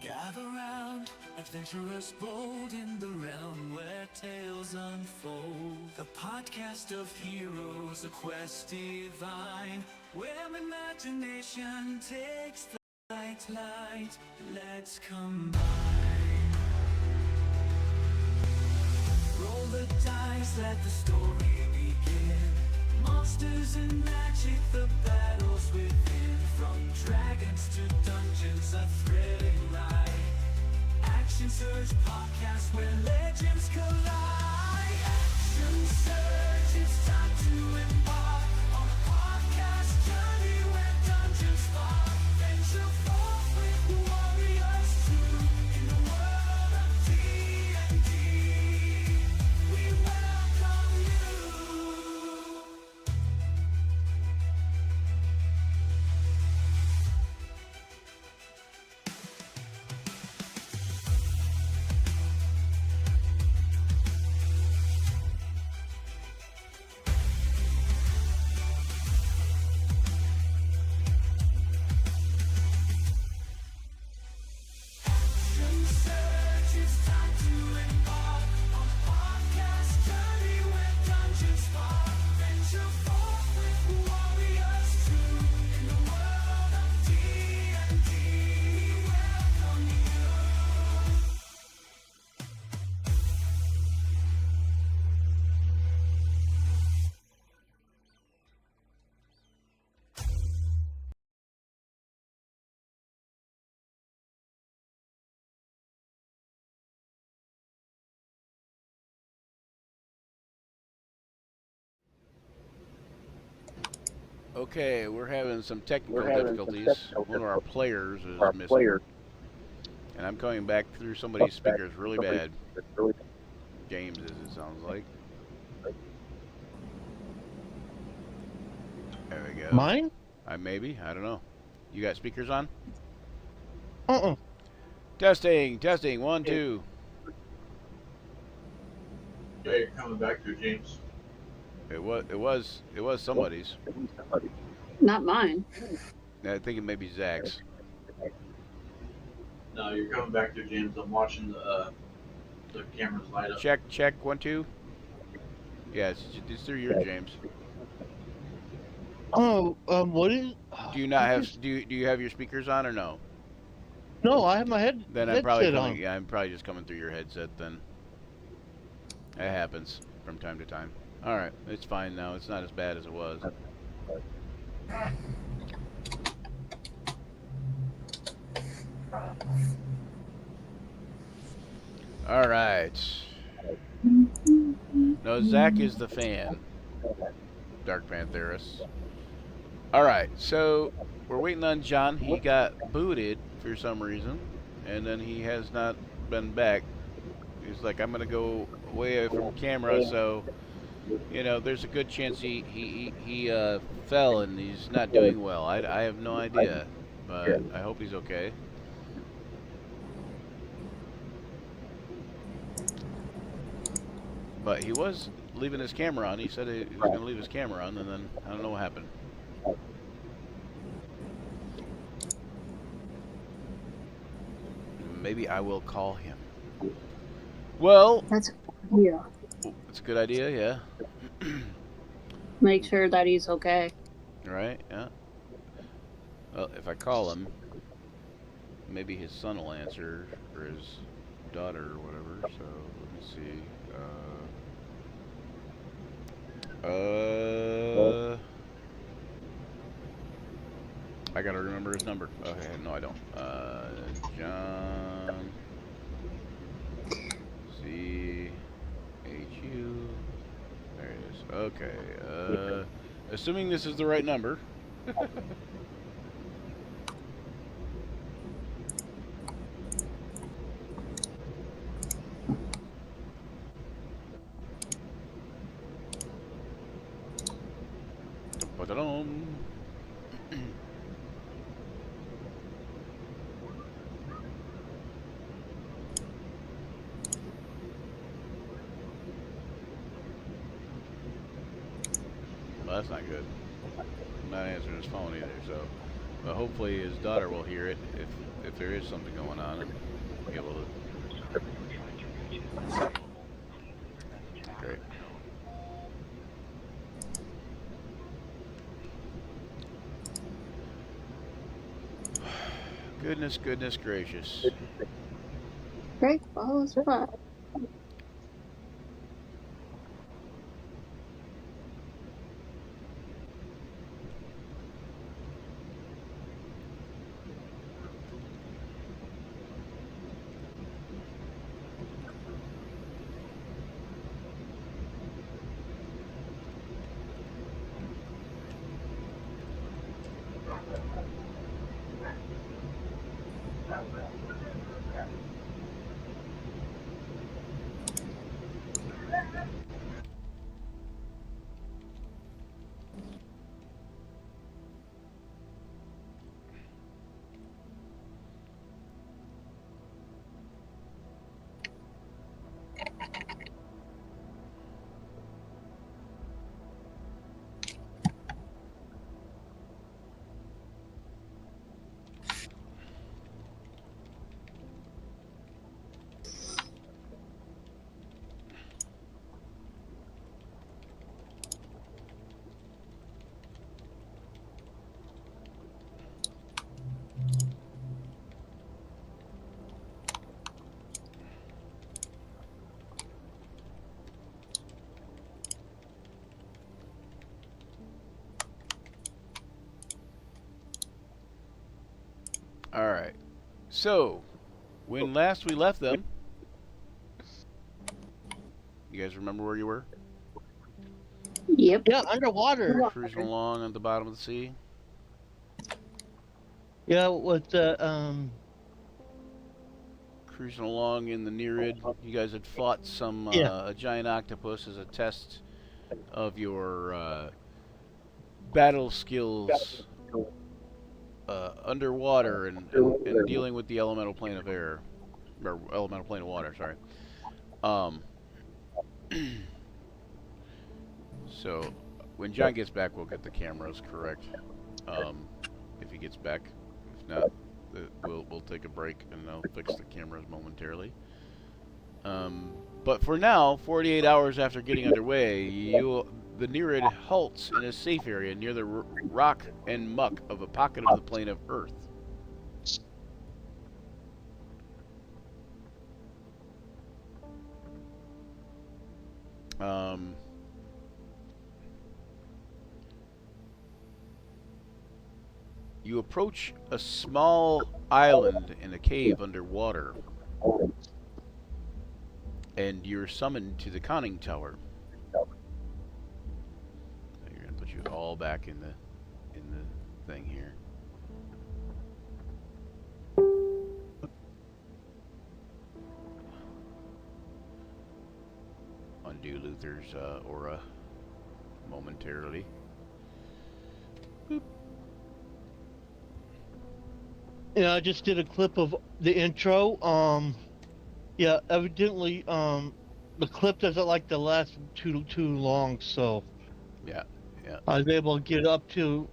Gather round, adventurers bold in the realm where tales unfold. The podcast of heroes, a quest divine, where imagination takes the light. Let's combine. Roll the dice, let the story begin. Monsters and magic, the battles within. From dragons to dungeons, a thrilling ride. Action Surge podcast where legends collide. Action Surge, it's time to embark on a podcast journey where dungeons spark. Venture forth with warriors true in the world of D&D. We welcome you. Action Surge, it's time to embark on a podcast journey where dungeons spark. Venture forth with warriors true in the world of D&D. We welcome you. Okay, we're having some technical difficulties. One of our players is missing, and I'm coming back through somebody's speakers really bad. James is, it sounds like. There we go. Mine? Maybe, I don't know. You got speakers on? Uh-uh. Testing, 1, 2. Yeah, you're coming back to James. It was somebody's. Not mine. I think it may be Zach's. No, you're coming back to James. I'm watching the cameras light up. Check, 1, 2. Yeah, it's through your James. Oh, what is? Do you not have? Do you have your speakers on or no? No, I have my headset Then I'm probably coming. on. Yeah, I'm probably just coming through your headset. Then it happens from time to time. All right, it's fine now. It's not as bad as it was. All right. No, Zach is the fan. Dark Pantherus. All right, so we're waiting on John. He got booted for some reason, and then he has not been back. He's like, I'm gonna go away from camera, so you know, there's a good chance he fell and he's not doing well. I have no idea, but I hope he's okay. But he was leaving his camera on. He said he was going to leave his camera on, and then I don't know what happened. Maybe I will call him. Well, That's a that's a good idea, yeah. Make sure that he's okay. Right, yeah. Well, if I call him, maybe his son will answer, or his daughter, or whatever. So let me see. I gotta remember his number. Okay, no, I don't. John CHU. There it is. Okay. Assuming this is the right number. Ba-da-dum. Well, that's not good. I'm not answering his phone either, so But hopefully his daughter will hear it if there is something going on and be able to. Great. Goodness gracious. Great follow spot. All right. So, when last we left them, you guys remember where you were? Yep. Yeah, underwater. Cruising along at the bottom of the sea. Yeah, with the Cruising along in the Nereid. You guys had fought some yeah. a giant octopus as a test of your battle skills underwater and dealing with the elemental plane of air, or elemental plane of water. Sorry. Um, so when John gets back, we'll get the cameras correct. If he gets back, if not, we'll take a break and I'll fix the cameras momentarily. But for now, 48 hours after getting underway, the Nereid halts in a safe area near the rock and muck of a pocket of the plane of Earth. You approach a small island in a cave underwater, and you're summoned to the conning tower. So you're gonna put you all back in the thing here. Undo Luther's aura momentarily. Boop. Yeah, I just did a clip of the intro. Yeah, evidently, the clip doesn't like the last too long, so Yeah. I was able to get up to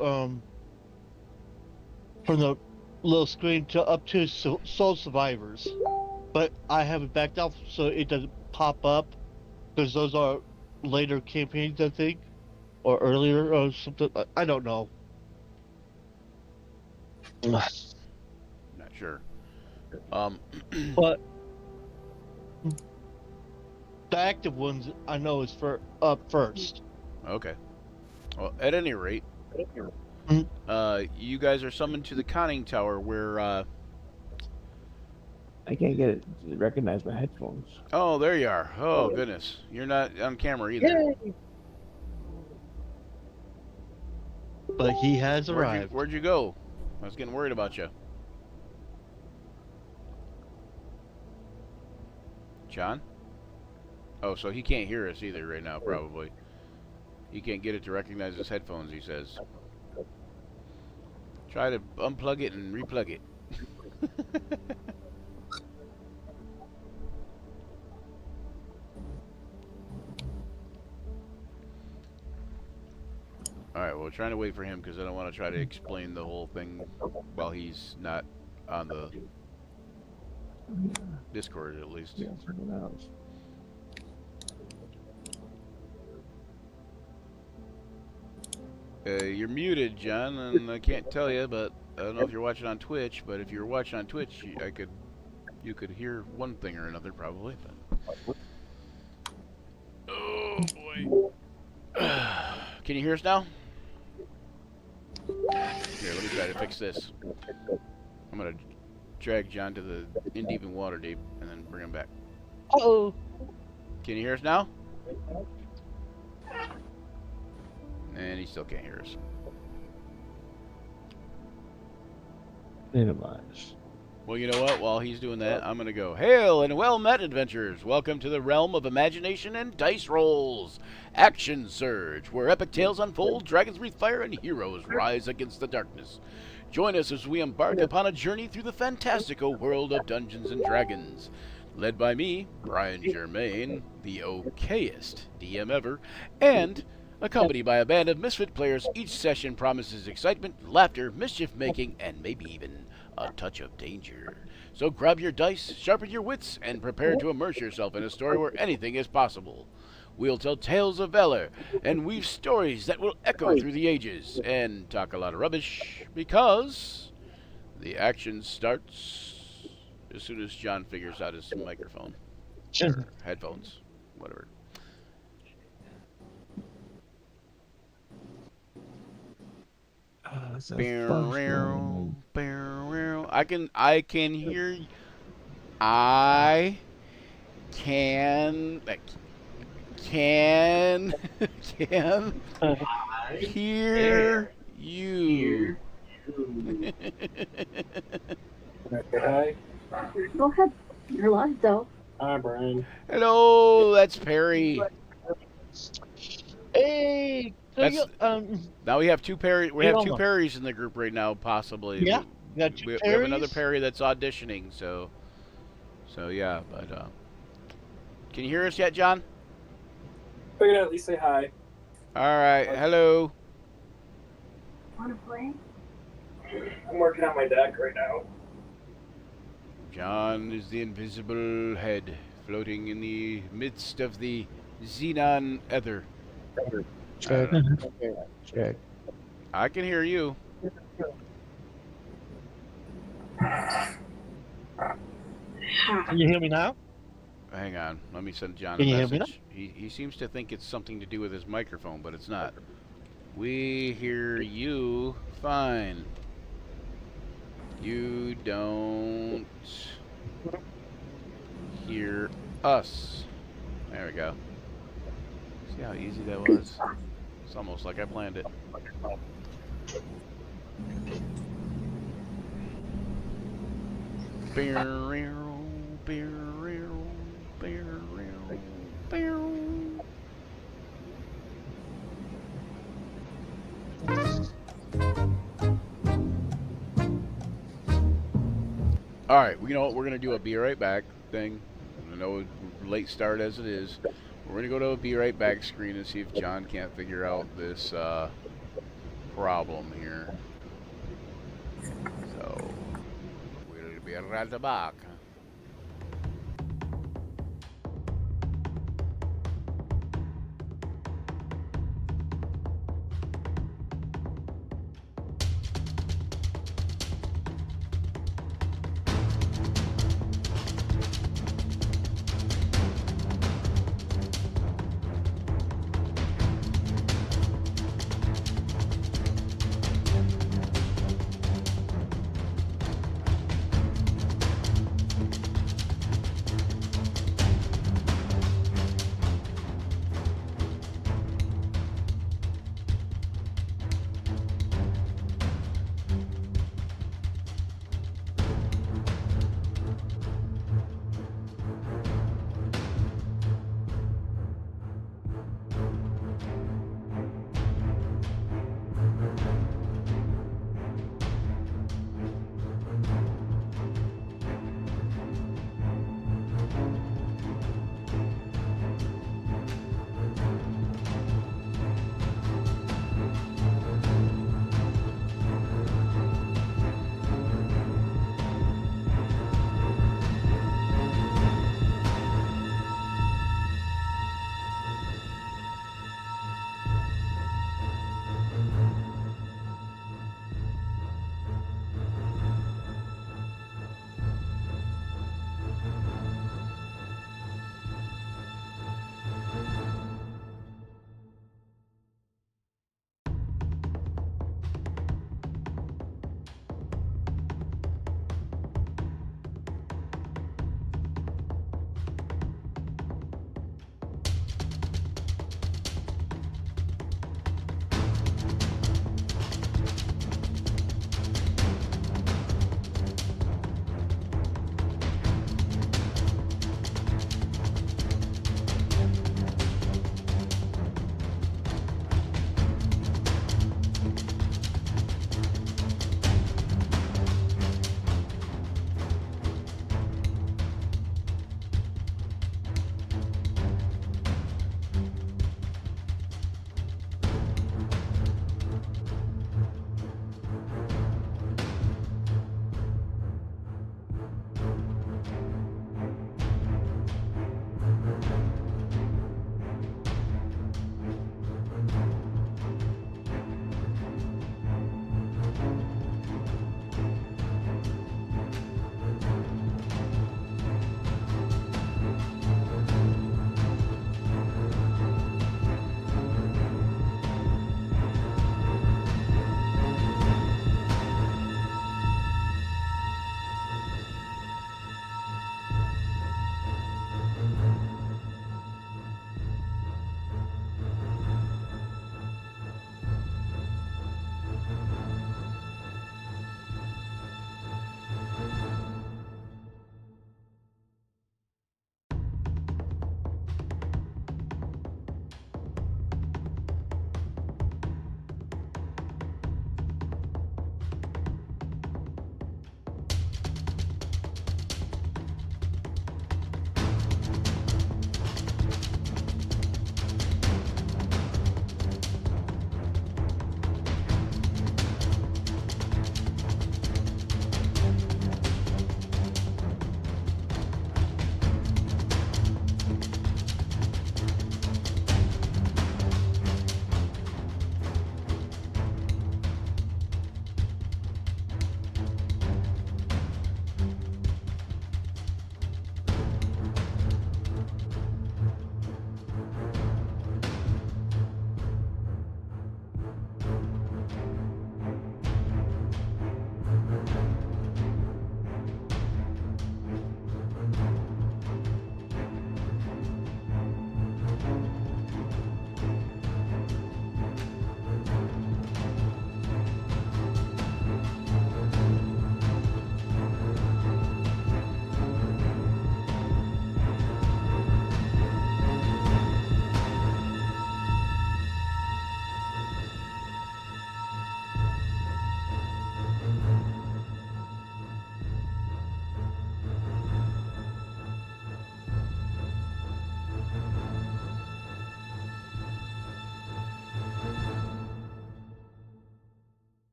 from the little screen to up to Soul Survivors, but I have it backed off so it doesn't pop up because those are later campaigns, I think, or earlier or something. I don't know. Not sure. But the active ones I know is for up first. Okay. Well, at any rate, Mhm. you guys are summoned to the conning tower where. I can't get it to recognize my headphones. Oh, there you are. Oh goodness, you're not on camera either. Yay! But he has arrived. Where'd you go? I was getting worried about you. John? Oh, so he can't hear us either right now, probably. He can't get it to recognize his headphones, he says. Try to unplug it and replug it. All right, well, we're trying to wait for him because I don't want to try to explain the whole thing while he's not on the Discord, at least. Yeah, figure it out. You're muted, John, and I can't tell you, but I don't know if you're watching on Twitch. But if you're watching on Twitch, you could hear one thing or another, probably. But... Oh boy! Can you hear us now? Here, let me try to fix this. I'm gonna drag John to the in deep and water deep, and then bring him back. Uh-oh. Can you hear us now? And he still can't hear us. Minimize. Well, you know what? While he's doing that, I'm going to go. Hail and well met, adventurers. Welcome to the realm of imagination and dice rolls. Action Surge, where epic tales unfold, dragons breathe fire, and heroes rise against the darkness. Join us as we embark upon a journey through the fantastical world of Dungeons and Dragons. Led by me, Brian Germain, the okayest DM ever, and accompanied by a band of misfit players. Each session promises excitement, laughter, mischief-making, and maybe even a touch of danger. So grab your dice, sharpen your wits, and prepare to immerse yourself in a story where anything is possible. We'll tell tales of valor, and weave stories that will echo through the ages, and talk a lot of rubbish, because the action starts as soon as John figures out his microphone. Or headphones, whatever. It's a first one. I can hear. I can hear you. Hi. Go ahead. You're live though. Hi, Brian. Hello, that's Perry. Hey. So That's- Now we have two Perry. We have two Alma. Perrys in the group right now, possibly. Yeah, we got two we have another Perrys. Perry that's auditioning. So yeah. But can you hear us yet, John? Figured out at least say hi. All right. Hello. Wanna play? I'm working on my deck right now. John is the invisible head floating in the midst of the xenon ether. Check. Check. I can hear you. Can you hear me now? Hang on. Let me send John Can a you hear me message. He seems to think it's something to do with his microphone, but it's not. We hear you fine. You don't hear us. There we go. See how easy that was? It's almost like I planned it. Alright, you know what? We're going to do a be right back thing. I know it's late start as it is. We're going to go to a be right back screen and see if John can't figure out this problem here. So, we'll be right back.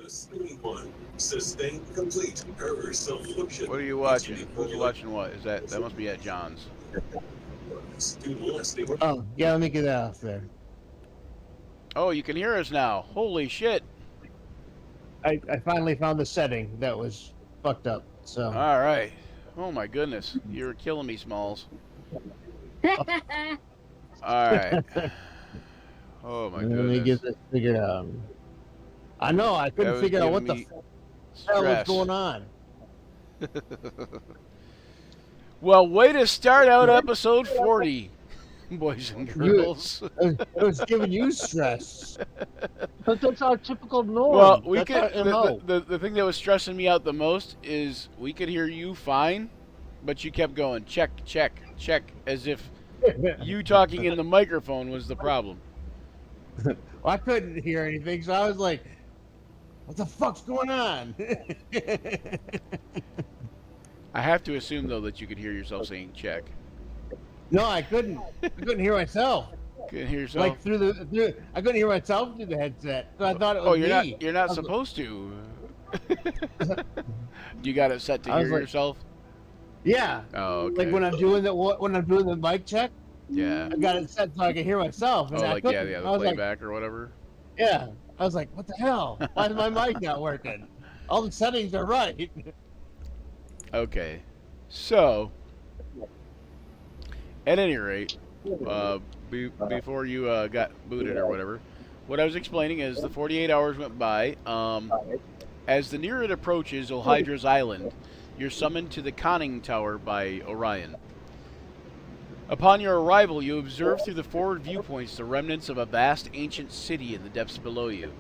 What are you watching? Who's watching what? Is that must be at John's? Oh, yeah, let me get that off there. Oh, you can hear us now. Holy shit. I finally found the setting that was fucked up. So All right. Oh my goodness. You're killing me, Smalls. All right. Oh my let me goodness. get this figured out. I know I That couldn't was figure out giving what the me hell was stress. going on. Well, way to start out episode 40, boys and You- girls. It was giving you stress. But that's our typical norm. Well, we that's could. our MO. The thing that was stressing me out the most is we could hear you fine, but you kept going check, check, check, as if you talking in the microphone was the problem. Well, I couldn't hear anything, so I was like, "What the fuck's going on?" I have to assume though that you could hear yourself saying check. No, I couldn't. I couldn't hear myself. Couldn't hear yourself. Like I couldn't hear myself through the headset, so I thought it was Oh, you're me. not. You're not I was- supposed to. You got it set to I was hear like- yourself. Yeah, Oh, okay. like when I'm doing the mic check, Yeah. I got it set so I can hear myself. Oh, And I like couldn't. yeah, I the was like, playback or whatever. yeah. I was like, what the hell? Why is my mic not working? All the settings are right. Okay. So, at any rate, before you got booted or whatever, what I was explaining is the 48 hours went by. As the near it approaches Ohydra's Island, you're summoned to the conning tower by Orion. Upon your arrival, you observe through the forward viewpoints the remnants of a vast ancient city in the depths below you.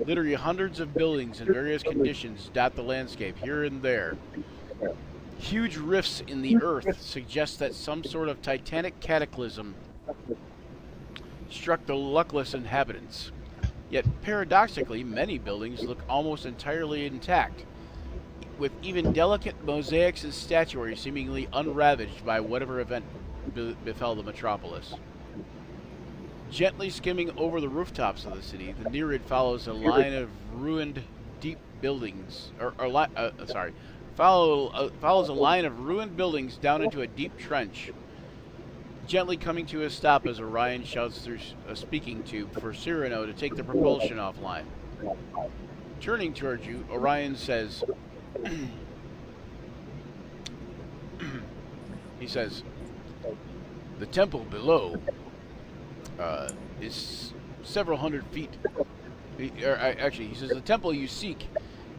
Literally hundreds of buildings in various conditions dot the landscape here and there. Huge rifts in the earth suggest that some sort of titanic cataclysm struck the luckless inhabitants. Yet, paradoxically, many buildings look almost entirely intact, with even delicate mosaics and statuary seemingly unravaged by whatever event befell the metropolis. Gently skimming over the rooftops of the city, the Nereid follows a line of ruined deep buildings, follows a line of ruined buildings down into a deep trench, gently coming to a stop as Orion shouts through a speaking tube for Cyrano to take the propulsion offline. Turning towards you, Orion says, he says, the temple below is several hundred feet. Actually, he says the temple you seek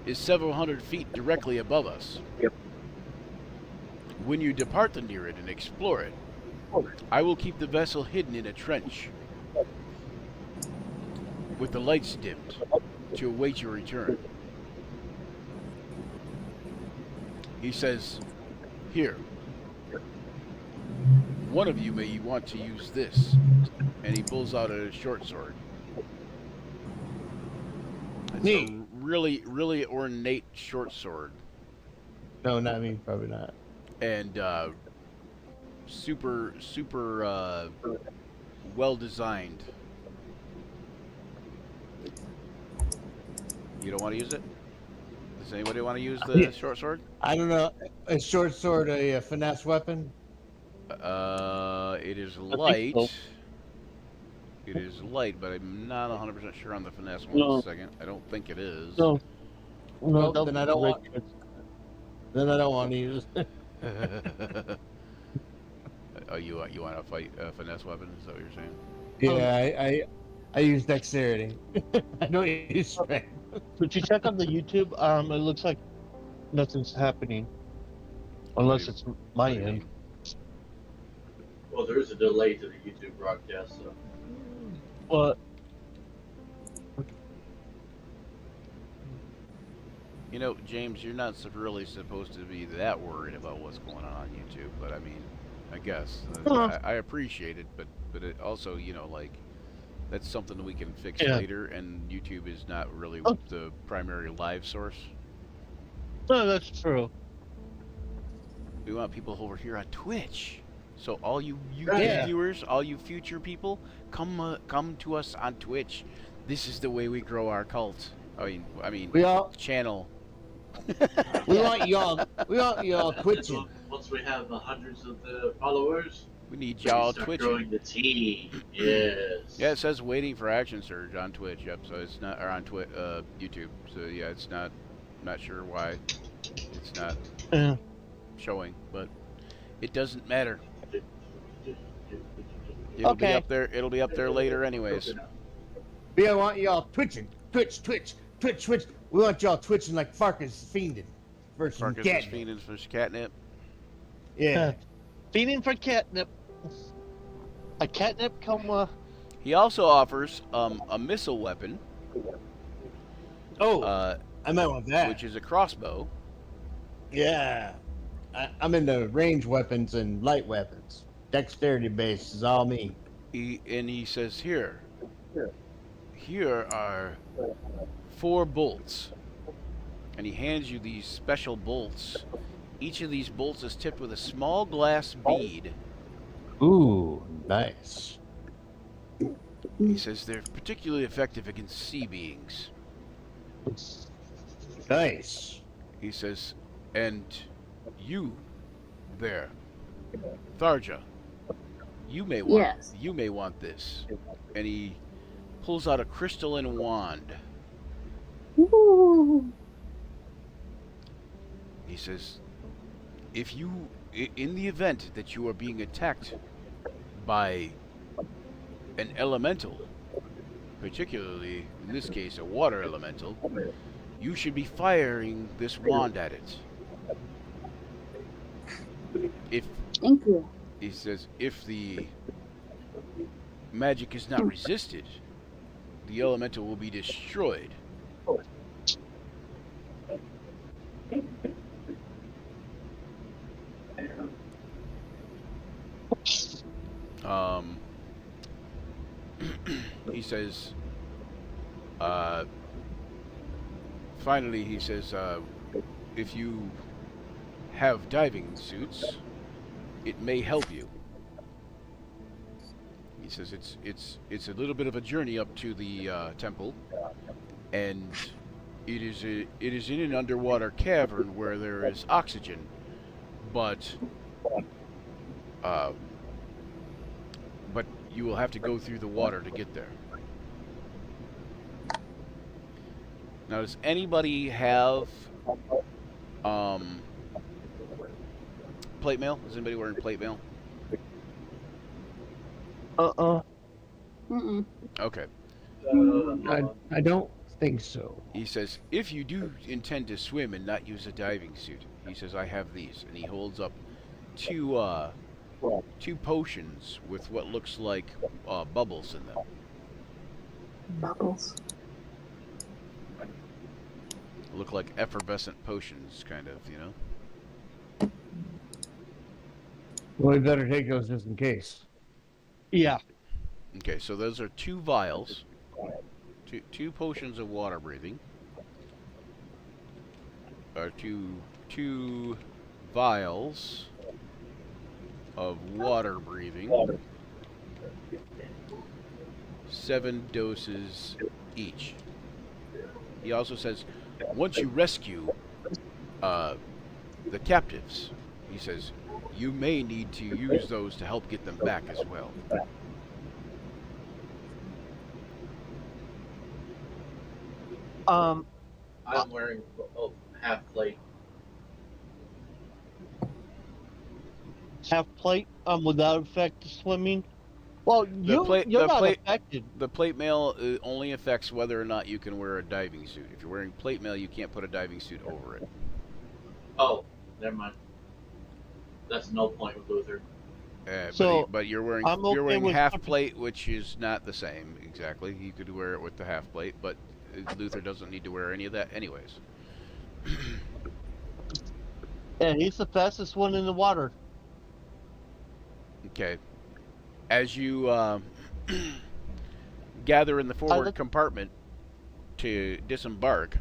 is several hundred feet directly above us. When you depart the Nereid and explore it, I will keep the vessel hidden in a trench with the lights dimmed to await your return. He says, here, one of you may want to use this. And he pulls out a short sword. It's a really, really ornate short sword. No, not me. Probably not. And super well designed. You don't want to use it? Does anybody want to use the short sword? I don't know. A short sword, a finesse weapon? It is think light. so. It is light, but I'm not 100% sure on the finesse one. No. A second. I don't think it is. No. No, Well, then I don't want. Then I don't want to use it. Oh, you want to fight a finesse weapon? Is that what you're saying? Yeah, I use dexterity. I don't use strength. But you check on the YouTube, it looks like nothing's happening. Unless it's my What do you end. mean? Well, there is a delay to the YouTube broadcast, so. But You know, James, you're not really supposed to be that worried about what's going on YouTube, but I mean, I guess I appreciate it, but it also, you know, like that's something that we can fix Yeah. later, and YouTube is not really Oh. the primary live source. no, that's true. We want people over here on Twitch. So all you Yeah. viewers, all you future people, come to us on Twitch. This is the way we grow our cult. I mean, We all channel. we want y'all twitching. Once we have hundreds of the followers, We need we can y'all start twitching. growing the team. Yes. Yeah, it says waiting for Action Surge on Twitch. Yep, so it's not, or on YouTube. So yeah, it's not. Not sure why it's not Uh, showing, but it doesn't matter. It'll be Okay. up there. It'll be up there later, anyways. We want y'all twitching. Twitch. We want y'all twitching like Farkas fiending versus Farkas is catnip. fiending for catnip. Yeah. feeding for catnip. A catnip come. He also offers a missile weapon, Oh, uh, I might want that. which is a crossbow. Yeah. I'm into range weapons and light weapons. Dexterity base is all me. He says here are 4 bolts, and he hands you these special bolts. Each of these bolts is tipped with a small glass bead. Ooh, nice. He says they're particularly effective against sea beings. Nice. He says, and you there, Tharja, you may want Yes. you may want this. And he pulls out a crystalline wand. Ooh. He says, if you, in the event that you are being attacked by an elemental, particularly in this case a water elemental, you should be firing this wand at it. If Thank you. he says, if the magic is not resisted, the elemental will be destroyed. He says, finally, he says, if you have diving suits, it may help you. He says it's a little bit of a journey up to the temple, and it is in an underwater cavern where there is oxygen, but you will have to go through the water to get there. Now, does anybody have plate mail? Is anybody wearing plate mail? Mm-mm. Okay. I don't think so. He says, if you do intend to swim and not use a diving suit, he says, I have these. And he holds up two potions with what looks like bubbles in them. Bubbles. Look like effervescent potions, kind of, you know? Well, we better take those just in case. Yeah. Okay, so those are 2 vials. Two potions of water breathing. Two vials of water breathing. 7 doses each. He also says, once you rescue the captives, he says, you may need to use those to help get them back as well. I'm wearing half plate. Half plate. Without effect to swimming. Well, you're not affected. The plate mail only affects whether or not you can wear a diving suit. If you're wearing plate mail, you can't put a diving suit over it. Oh, never mind. That's no point with Luther. But you're wearing I'm okay you're wearing with half plate, which is not the same exactly. You could wear it with the half plate, but Luther doesn't need to wear any of that anyways. Yeah, he's the fastest one in the water. Okay. As you gather in the forward compartment to disembark,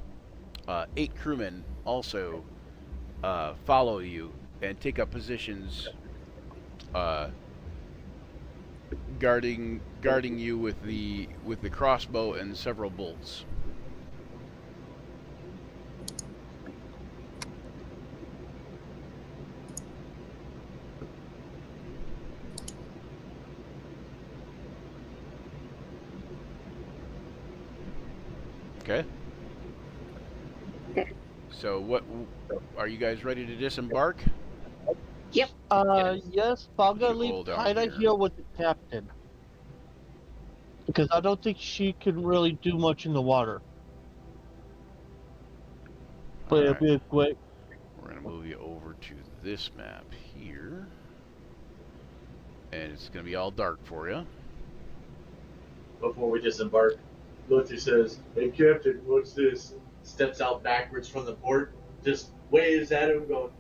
8 crewmen also follow you and take up positions guarding you with the crossbow and several bolts. Okay. Okay. So what? Are you guys ready to disembark? Yep. Yes, but I'm Put gonna you leave all down Kaida here. here with the captain because I don't think she can really do much in the water. But All it'll right. be a great. We're gonna move you over to this map here, and it's gonna be all dark for you. Before we disembark, Luther says, "Hey, Captain, what's this?" Steps out backwards from the port, just waves at him, going,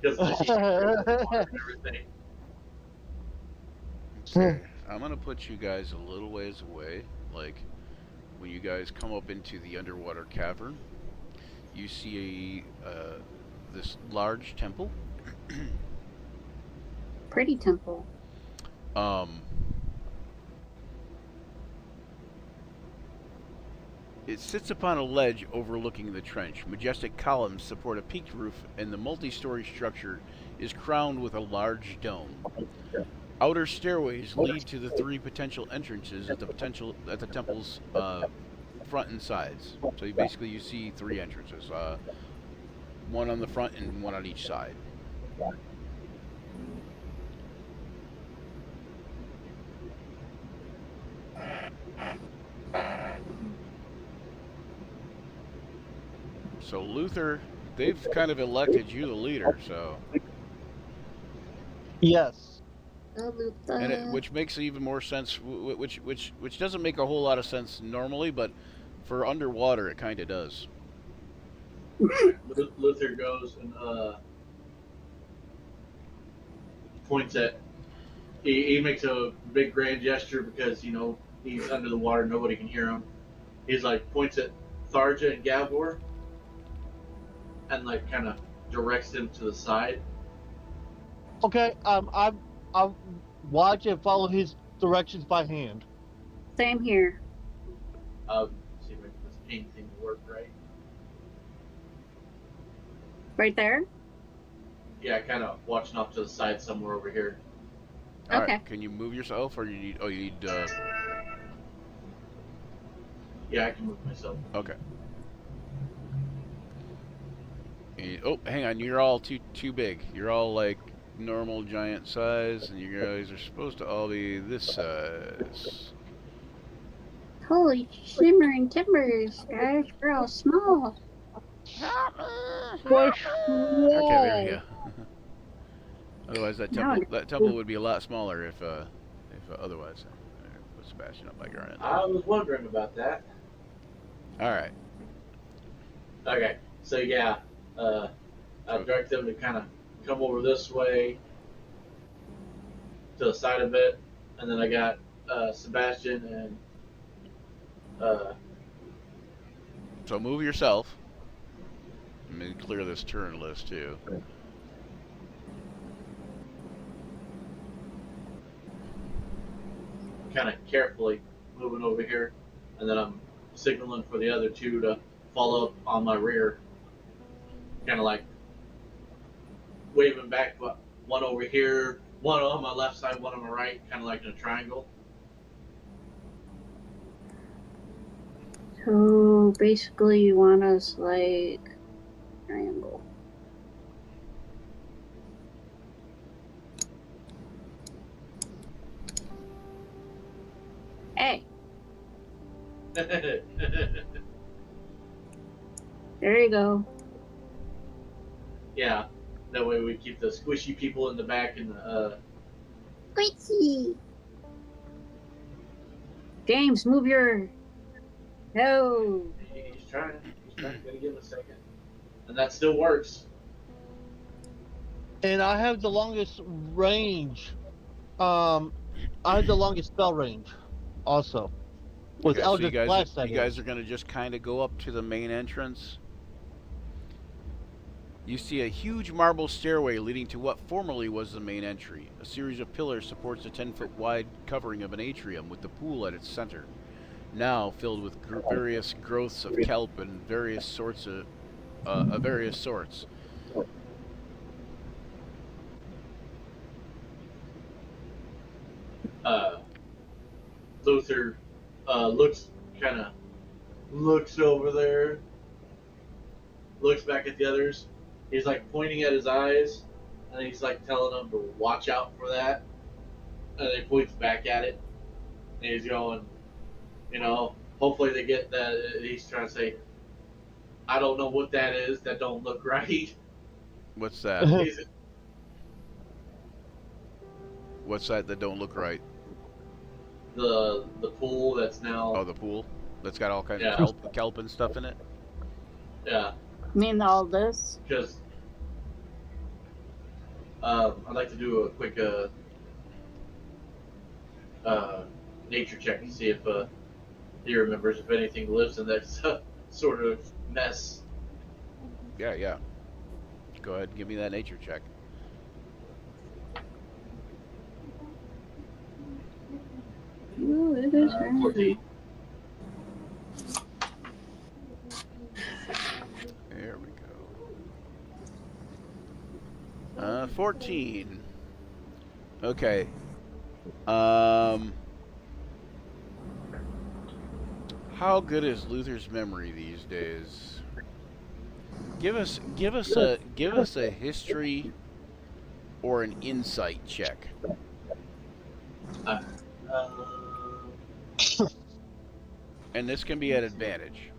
because the sheet the water and everything. Okay. I'm gonna put you guys a little ways away. Like when you guys come up into the underwater cavern, you see this large temple. Pretty temple. Um, It sits upon a ledge overlooking the trench. Majestic columns support a peaked roof, and the multi-story structure is crowned with a large dome. Outer stairways lead to the three potential entrances at the temple's front and sides. So you see three entrances, one on the front and one on each side. So Luther, they've kind of elected you the leader, so Yes. which makes even more sense, which doesn't make a whole lot of sense normally, but for underwater it kind of does. Luther goes and points at. He makes a big grand gesture because he's under the water, nobody can hear him. He's like points at Tharja and Gavor, and like kind of directs them to the side. Okay. I'm watch and follow his directions by hand. Same here. See if I can get this ping thing to work right. Right there. Yeah, kind of watching off to the side somewhere over here. All Okay. right, can you move yourself, or you need? Oh, you need. Yeah, I can move myself. Okay. Oh, hang on, you're all too big. You're all like normal giant size, and you guys are supposed to all be this size. Holy shimmering timbers, guys. We're all small. We're Okay, there we small. go. Otherwise, Now that temple would be a lot smaller if otherwise. Put Sebastian up by ground in there. I was wondering about that. All right. Okay, so yeah, I direct them to kind of come over this way to the side of it, and then I got Sebastian and So move yourself. Let me clear this turn list too. kind of carefully moving over here, and then I'm signaling for the other two to follow up on my rear, kind of like waving back, but one over here, one on my left side, one on my right, kind of like in a triangle. So basically, you want us like triangle. Hey, there you go. Yeah, that way we keep the squishy people in the back and the. Squishy. James, move your. No. He's trying. He's trying. Gonna give him a second, and that still works. And I have the longest range. I have the longest spell range, also. With Okay, so Eldritch Blast, that you guys is. are gonna just kind of go up to the main entrance. You see a huge marble stairway leading to what formerly was the main entry. A series of pillars supports a 10-foot wide covering of an atrium with the pool at its center, now filled with various growths of kelp and various sorts of various sorts. Luther looks kind of looks over there, looks back at the others. He's like pointing at his eyes, and he's like telling them to watch out for that. And he points back at it, and he's going, hopefully they get that. He's trying to say, I don't know what that is. That don't look right. What's that? He's, What's that don't look right? the pool that's now. Oh, the pool that's got all kinds Yeah. of kelp and stuff in it. Yeah, I mean all this? because I'd like to do a quick nature check to see if he remembers if anything lives in that sort of mess. Yeah. Go ahead and give me that nature check. Ooh, it is raining. 14. There we go. 14. Okay. How good is Luther's memory these days? Give us a history or an insight check. Uh, And this can be at advantage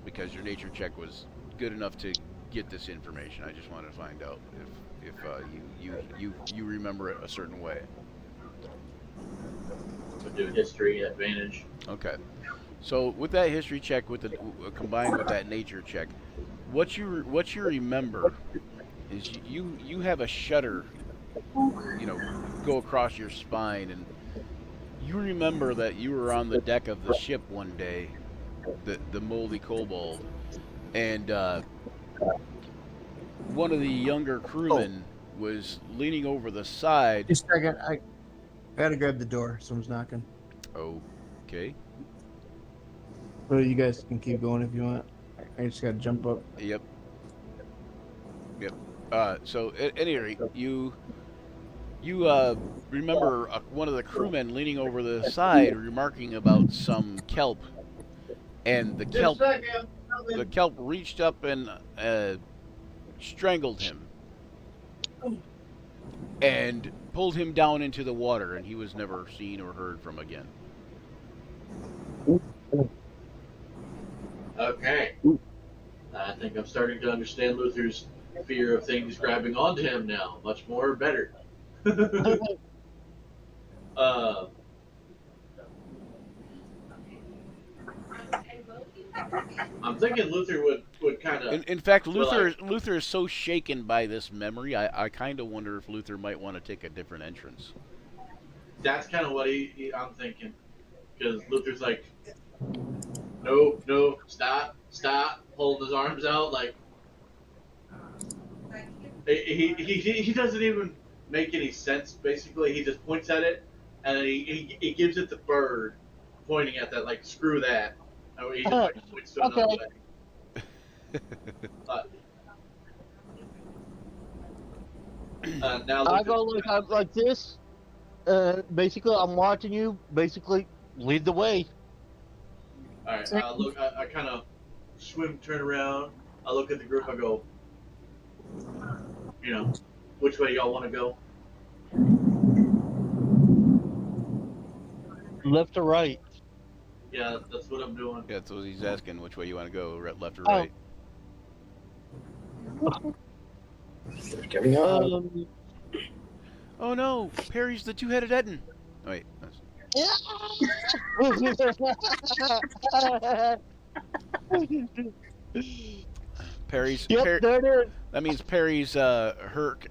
because your nature check was good enough to get this information. I just wanted to find out if you remember it a certain way. we'll do history advantage. Okay. So with that history check, with the combined with that nature check, what you remember is you have a shudder, go across your spine, and you remember that you were on the deck of the ship one day, the moldy kobold, and one of the younger crewmen was leaning over the side. Just a second. I gotta grab the door. Someone's knocking. Okay. Well, you guys can keep going if you want. I just gotta jump up. Yep. So at any rate, you remember one of the crewmen leaning over the side, remarking about some kelp, and the kelp reached up and strangled him, and pulled him down into the water, and he was never seen or heard from again. Okay. I think I'm starting to understand Luther's fear of things grabbing onto him now. Much more better. I'm thinking Luther would kind of. In fact, Luther is so shaken by this memory, I kind of wonder if Luther might want to take a different entrance. That's kind of what I'm thinking, because Luther's like, no, stop, holding his arms out like. He doesn't even make any sense. Basically, he just points at it, and then he gives it the bird, pointing at that like screw that. And he just like points to another way. Now I go like this. Basically, I'm watching you. Basically, lead the way. All right. Look, I kind of turn around. I look at the group. I go, which way y'all want to go? Left or right? Yeah, that's what I'm doing. Yeah, so he's asking which way you want to go, left or Oh. right. Oh no, Perry's the two-headed Etten. Oh, wait. Perry's. Yep, there it is. That means Perry's Herc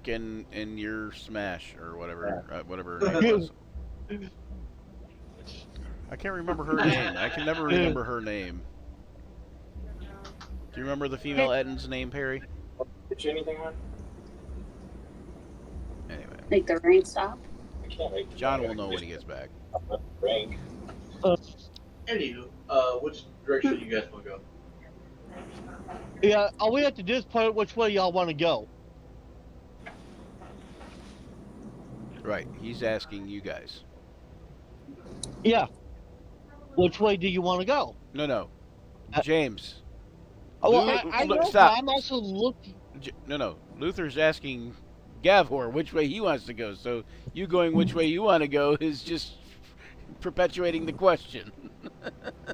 and your Smash or whatever her name was. I can't remember her name. I can never remember her name. Do you remember the female Etten's name, Perry? Get you anything on? Anyway, Make the rain stop. I can't make John will know when he gets back. rank. Anywho, which direction you guys want to go? Yeah, all we have to do is point which way y'all want to go. Right, he's asking you guys. Yeah. Which way do you want to go? No. Uh, James. Well, I know, but Stop. I'm also looking. No. Luther's asking Gavor which way he wants to go. So you going which way you want to go is just perpetuating the question.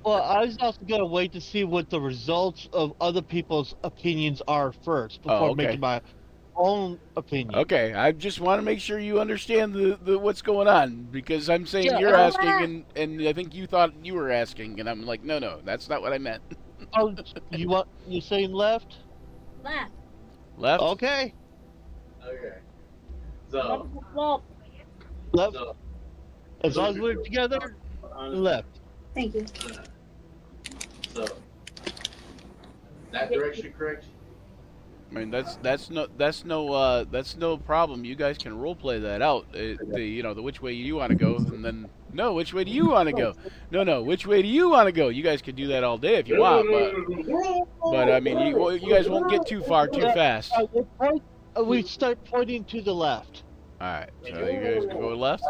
Well, I was also gonna wait to see what the results of other people's opinions are first Oh, before okay. making my own opinion. Okay, I just want to make sure you understand the what's going on because I'm saying Yeah. you're asking and I think you thought you were asking and I'm like no, that's not what I meant. Oh, you saying left? Left. Left? Okay, Okay. So, left. so As long as we're together, left. Thank you. so that direction correct? I mean that's no problem. You guys can role play that out. The which way you want to go and then no, which way do you want to go? No, which way do you want to go? You guys could do that all day if you want, but I mean you guys won't get too far too fast. We start pointing to the left. All right, so you guys can go left.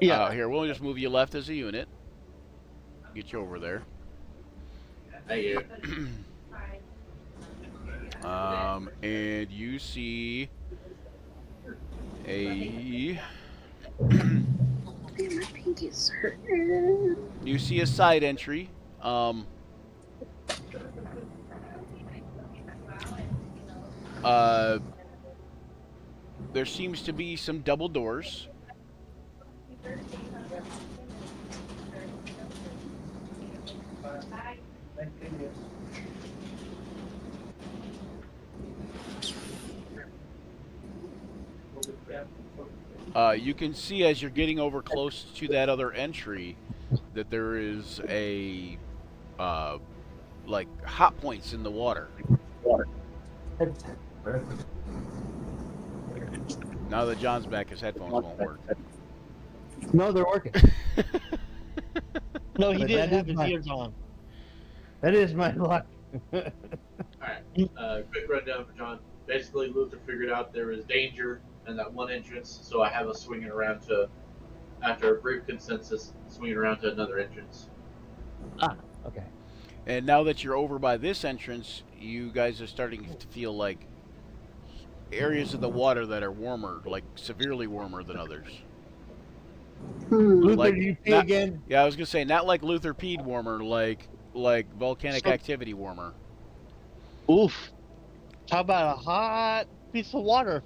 Yeah. Here we'll just move you left as a unit. Get you over there. Thank you. And you see a Man, my pinky's hurting. you see a side entry. There seems to be some double doors. You can see as you're getting over close to that other entry that there is a like hot points in the water. Now that John's back, his headphones won't work. No, they're working. No, he But didn't that have is his ears on. That is my luck. Alright. Quick rundown for John. Basically, Luther figured out there was danger in that one entrance, so I have us swinging around to, after a brief consensus, swinging around to another entrance. Okay. And now that you're over by this entrance, you guys are starting to feel like areas of the water that are warmer, like severely warmer than others. Luther, Like, do you pee not- again? Yeah, I was gonna say not like Luther peed warmer, like volcanic activity warmer. Oof. How about a hot piece of water?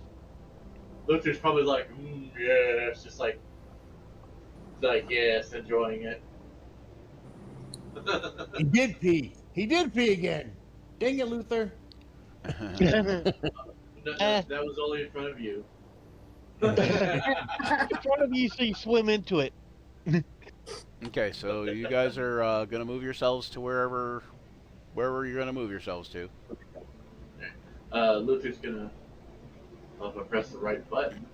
Luther's probably like, yeah, it's just like, yes, enjoying it. He did pee. He did pee again. Dang it, Luther. No, that was only in front of you. In front of you, so you swim into it. Okay, so you guys are gonna move yourselves to wherever you're gonna move yourselves to. Luther's gonna, if I press the right button,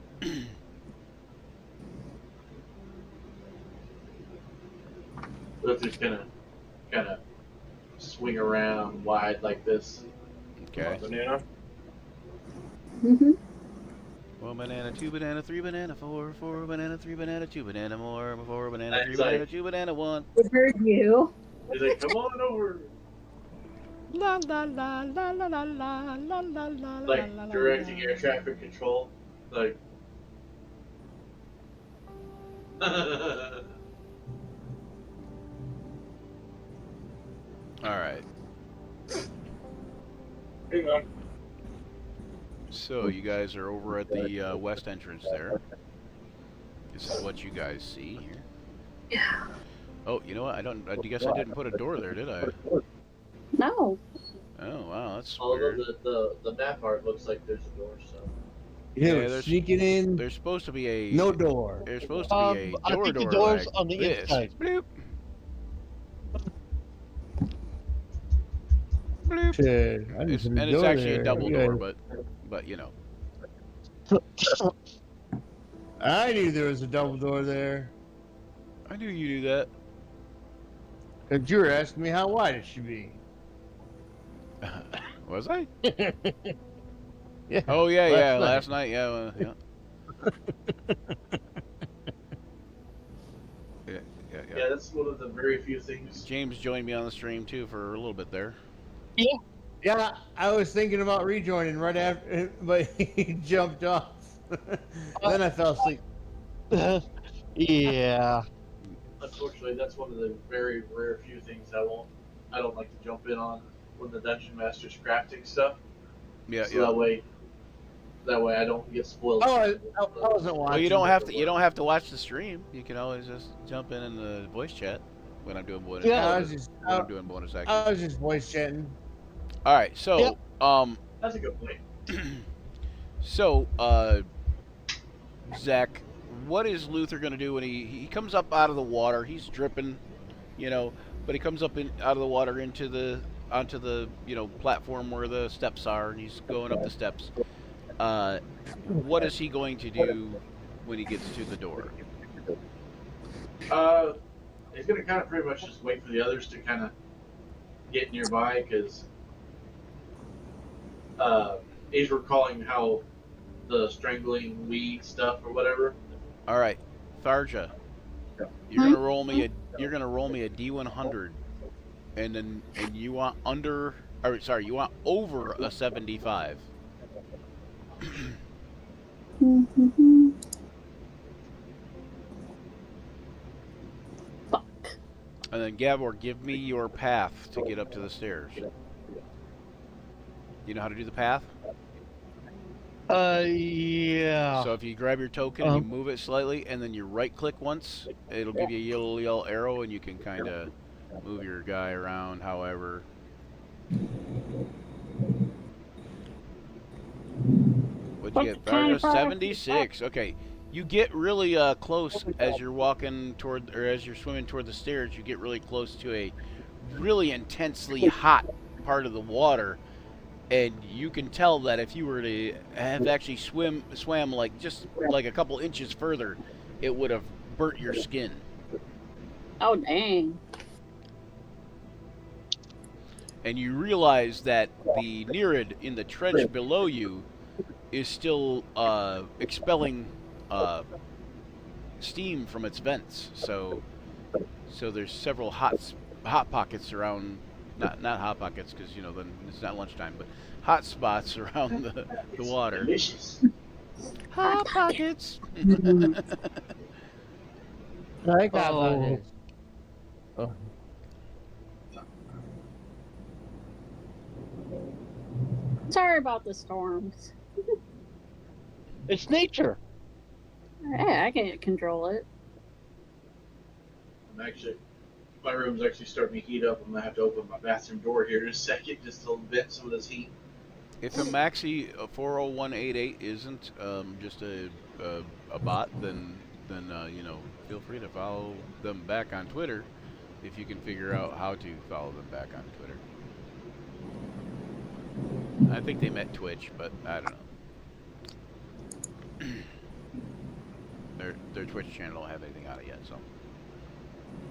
Luther's gonna kind of swing around wide like this. Okay. Banana. Mm-hmm. 1 banana, 2 banana, 3 banana, 4 banana, 3 banana, 2 banana more, 4 banana, 3 That's banana, like- 2 banana, 1. I heard you. He's like, come on over. La la la la la la la la la la. Like directing air traffic control. Like. All right. Hang on. So you guys are over at the west entrance there. This is what you guys see here. Yeah. Oh, you know what? I guess I didn't put a door there, did I? No. Oh wow, that's Although weird. the map art looks like there's a door, so. Yeah, there's- sneaking in. There's supposed to be a No door. There's supposed to be a I door think the door door's like on the this. inside. Bloop. Bloop. Shit, I didn't It's, see and the it's door actually there. a double Yeah. door, but you know. I knew there was a double door there. I knew you knew that. Cause you were asking me how wide it should be. Was I? Yeah. Oh yeah, Last yeah. night. Last night, yeah, yeah. Yeah, Yeah, that's one of the very few things. James joined me on the stream too for a little bit there. Yeah, I was thinking about rejoining right after, but he jumped off. Then I fell asleep. Yeah. Unfortunately, that's one of the very rare few things I don't like to jump in on when the dungeon master's crafting stuff. Yeah, So yeah. that way I don't get spoiled. Oh, I wasn't watching. Well, you don't have to watch the stream. You can always just jump in the voice chat when I'm doing bonus. Yeah. When I'm doing bonus I actions. was just voice chatting. All right, so That's a good point. so Zach, what is Luther gonna do when he comes up out of the water? He's dripping, you know, but he comes up out of the water onto the platform where the steps are, and he's going up the steps. What is he going to do when he gets to the door? He's gonna kind of pretty much just wait for the others to kind of get nearby because he's recalling how the strangling weed stuff or whatever. All right, Tharja, you're gonna roll me a D100, and you want you want over a 75. Fuck. And then Gavor, give me your path to get up to the stairs. You know how to do the path? Yeah. So if you grab your token and you move it slightly, and then you right-click once, it'll give you a little yellow arrow, and you can kind of move your guy around. However, what'd you get? Tharja? 76. Okay, you get really close as you're walking toward, or as you're swimming toward the stairs. You get really close to a really intensely hot part of the water. And you can tell that if you were to have actually swam like just like a couple inches further, it would have burnt your skin. Oh, dang. And you realize that the Nereid in the trench below you is still expelling steam from its vents. So there's several hot pockets around. Not hot pockets because then it's not lunchtime, but hot spots around the water. Delicious. Hot pockets. I like that Oh. about it. Oh. Sorry about the storms. It's nature. Hey, I can't control it. My room's actually starting to heat up. I'm gonna have to open my bathroom door here in a second just to vent some of this heat. If a Maxi 40188 isn't just a bot, then feel free to follow them back on Twitter if you can figure out how to follow them back on Twitter. I think they meant Twitch, but I don't know. Their Twitch channel don't have anything on it yet, so.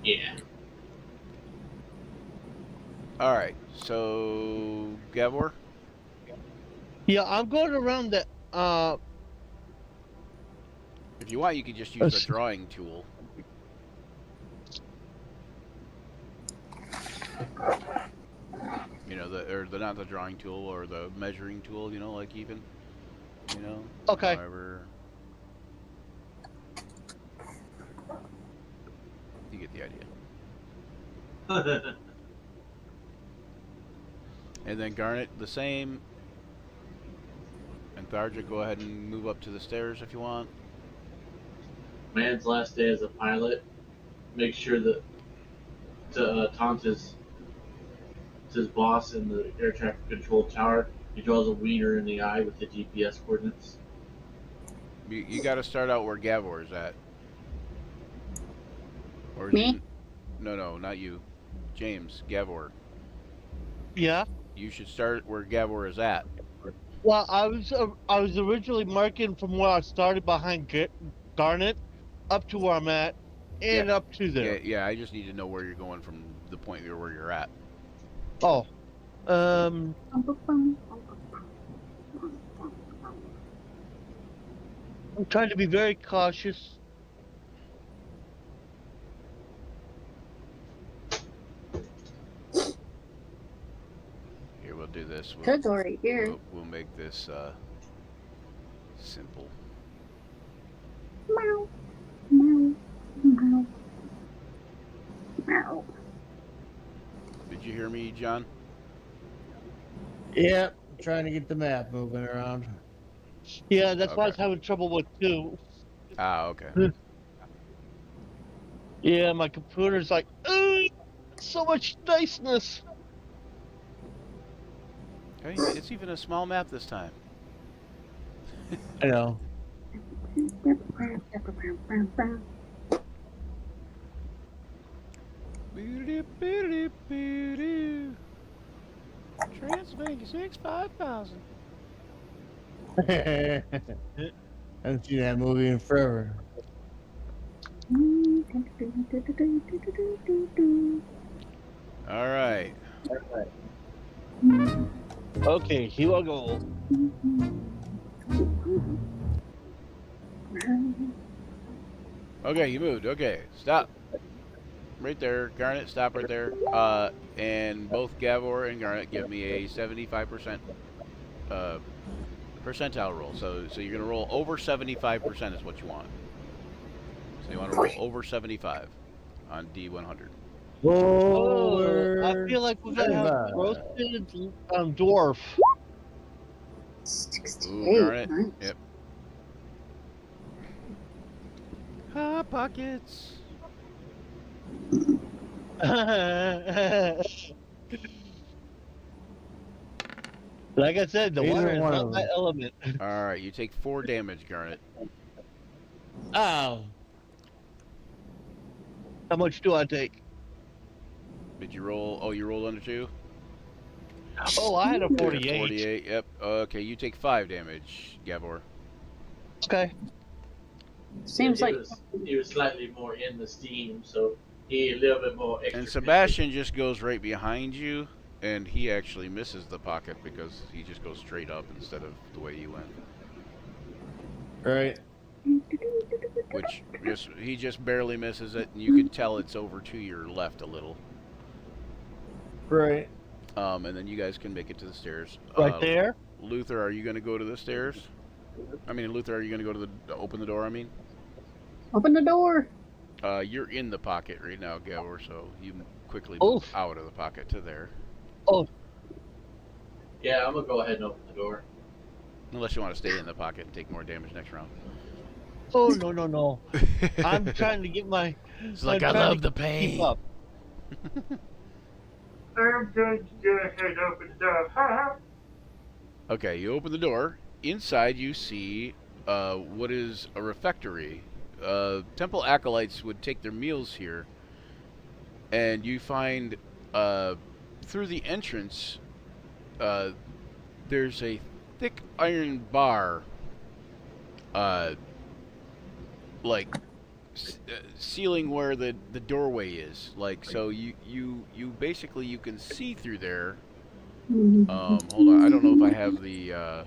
Yeah. All right, so Gavor. Yeah, I'm going around the If you want, you can just use the drawing tool. Not the drawing tool or the measuring tool. Like even. Okay. However, you get the idea. And then Garnet the same. And Tharja, go ahead and move up to the stairs if you want. Man's last day as a pilot. Make sure that to taunt his boss in the air traffic control tower, he draws a wiener in the eye with the GPS coordinates. You got to start out where Gavor is at. Or is Me? he- No, not you. James, Gavor. yeah. You should start where Gavor is at. Well, I was originally marking from where I started behind Garnet up to where I'm at and up to there. Yeah, I just need to know where you're going from the point where you're at. Oh. I'm trying to be very cautious. do this. Could go right here. We'll make this simple. Meow. Meow. Meow. Meow. Did you hear me, John? Yep, trying to get the map moving around. Yeah, that's why I was Okay. having trouble with too. Ah, okay. Yeah, my computer's like, so much niceness. Hey, it's even a small map this time. I know. Transylvania 65000. I haven't seen that movie in forever. All right. Okay, here I go. Okay, you moved. Okay, stop. Right there, Garnet. Stop right there. And both Gavor and Garnet give me a 75% percentile roll. So you're gonna roll over 75% is what you want. So you want to roll over 75 on D100. Over. I feel like we're gonna have 75. roasted dwarf. 68. Ooh, Garnet. Nice. Yep. Hot pockets. Like I said, the Either water is one not of my them. element. All right, you take 4 damage, Garnet. Oh. How much do I take? Did you roll? Oh, you rolled under 2? Oh, I had a Yeah, 48. 48. Yep. Okay, you take 5 damage, Gavor. Okay. Seems he like he was slightly more in the steam, so he a little bit more extra. And Sebastian just goes right behind you, and he actually misses the pocket because he just goes straight up instead of the way you went. Right. Which he just barely misses it, and you can tell it's over to your left a little. Right. And then you guys can make it to the stairs. Right there? Luther, are you going to go to the stairs? I mean, Luther, are you going to go to open the door? I mean, open the door. you're in the pocket right now, Gavor, so you quickly Oof. move out of the pocket to there. Oh, Yeah, I'm gonna go ahead and open the door. Unless you want to stay in the pocket and take more damage next round. oh no, no, no. I'm trying to get my. It's like, I'm I trying love to the keep pain. up. I'm going to go ahead and open the door. Okay, you open the door. Inside, you see what is a refectory. Temple acolytes would take their meals here, and you find through the entrance there's a thick iron bar, like ceiling where the doorway is. Like, so you basically you can see through there. Hold on. I don't know if I have the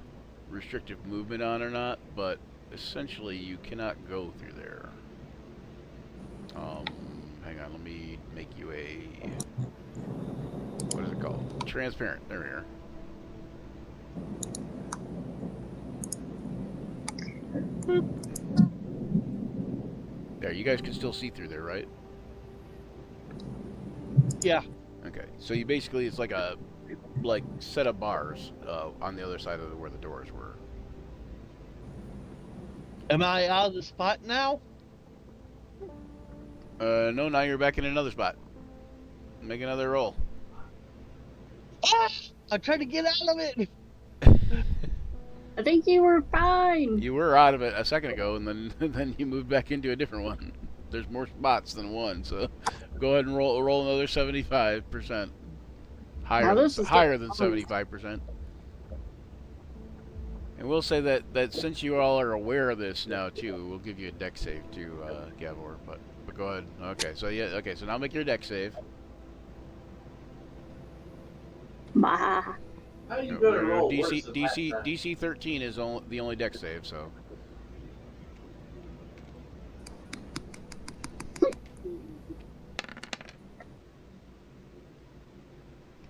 restrictive movement on or not, but essentially you cannot go through there. Hang on. Let me make you a... What is it called? Transparent. There we are. Boop. There, you guys can still see through there, right? Yeah. Okay. So you basically, it's like a set of bars on the other side of where the doors were. Am I out of the spot now? No, now you're back in another spot. Make another roll. Ah! I'm trying to get out of it. I think you were fine. You were out of it a second ago, and then then you moved back into a different one. There's more spots than one, so go ahead and roll another 75%. Higher Now this is higher than getting 75%. And we'll say that since you all are aware of this now too, we'll give you a deck save too, Gavor. But go ahead. Okay, so yeah, okay, so now make your deck save. Bah. How you gonna roll worse DC than DC last time? DC 13 is the only deck save, so.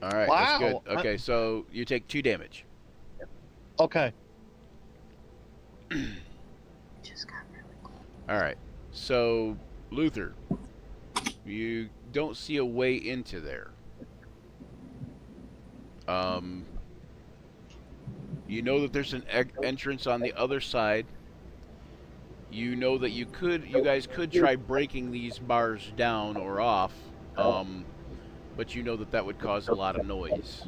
All right, that's good. Wow. Okay, so you take 2 damage. Okay. Just got really cold. All right. So, Luther, you don't see a way into there. Um, you know that there's an entrance on the other side. You know that you guys could try breaking these bars down or off, but you know that that would cause a lot of noise.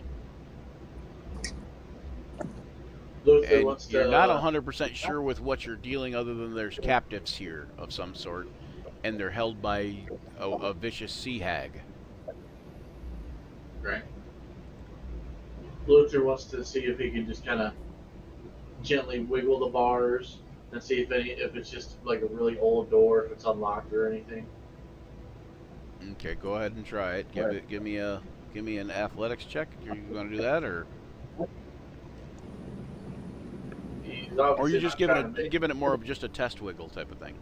Luther And wants you're not to. 100% sure with what you're dealing, other than there's captives here of some sort, and they're held by a vicious sea hag. Right. Luther wants to see if he can just kind of gently wiggle the bars and see if it's just like a really old door, if it's unlocked or anything. Okay, go ahead and try it. Give me an athletics check. Are you going to do that, or He's you're obviously just not trying to make. giving it more of just a test wiggle type of thing?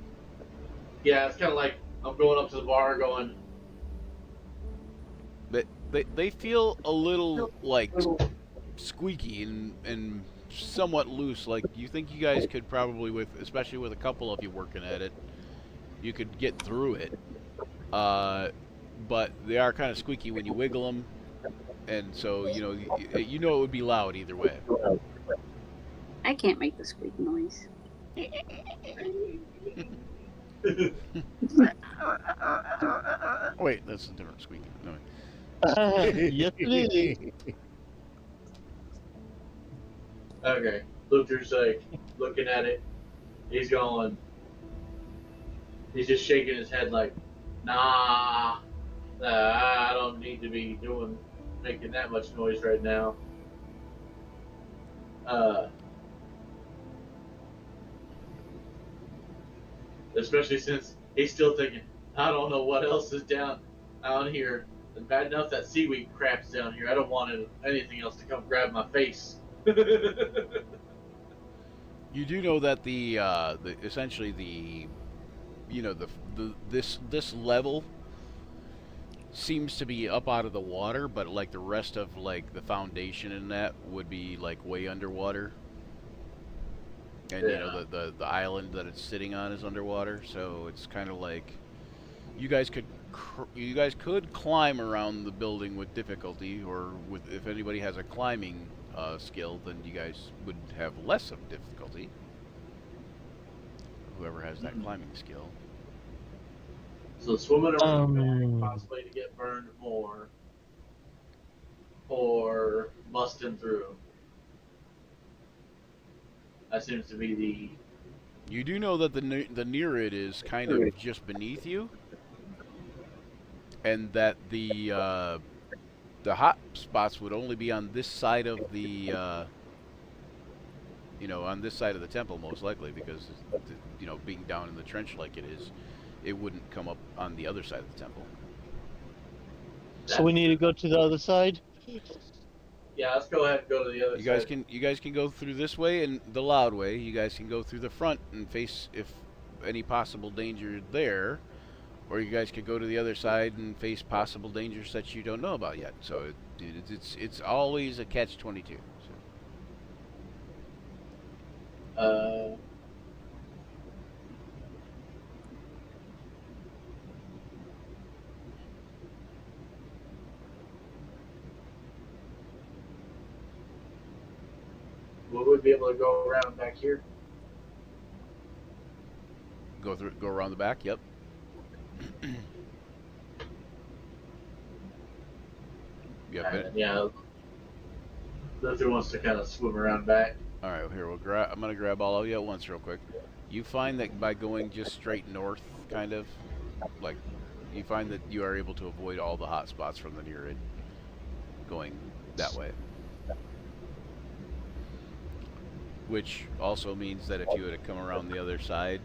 Yeah, it's kind of like I'm going up to the bar, going. They feel a little like squeaky and somewhat loose. Like, you think you guys could probably, with especially with a couple of you working at it, you could get through it. But they are kind of squeaky when you wiggle them, and so you know it would be loud either way. I can't make the squeak noise. Wait, that's a different squeaky. No. Yes, it is. Okay, Luther's like looking at it. He's going. He's just shaking his head like, nah, I don't need to be making that much noise right now. Especially since he's still thinking, I don't know what else is down here. It's bad enough that seaweed crap's down here. I don't want anything else to come grab my face. You do know that the essentially this level seems to be up out of the water, but like the rest of like the foundation and that would be like way underwater. And Yeah. the island that it's sitting on is underwater, so it's kind of like you guys could climb around the building with difficulty, or with if anybody has a climbing skill, then you guys would have less of difficulty. Whoever has that climbing skill. So swimming around back, Um, possibly to get burned more, or busting through. That seems to be the. You do know that the Nereid is kind of just beneath you, and that the hot spots would only be on this side of the on this side of the temple, most likely, because being down in the trench like it is, it wouldn't come up on the other side of the temple. so we need to go to the other side. Yeah, let's go ahead and go to the other side. You guys can go through this way and the loud way. You guys can go through the front and face if any possible danger there, or you guys could go to the other side and face possible dangers that you don't know about yet. So it's always a catch-22. Uh, will we be able to go around back here? Go around the back. Yep. Yep. Yeah. Luther wants to kind of swim around back. All right, here I'm gonna grab all of you at once, real quick. You find that by going just straight north, kind of, like, you find that you are able to avoid all the hot spots from the Nereid going that way. Which also means that if you were to come around the other side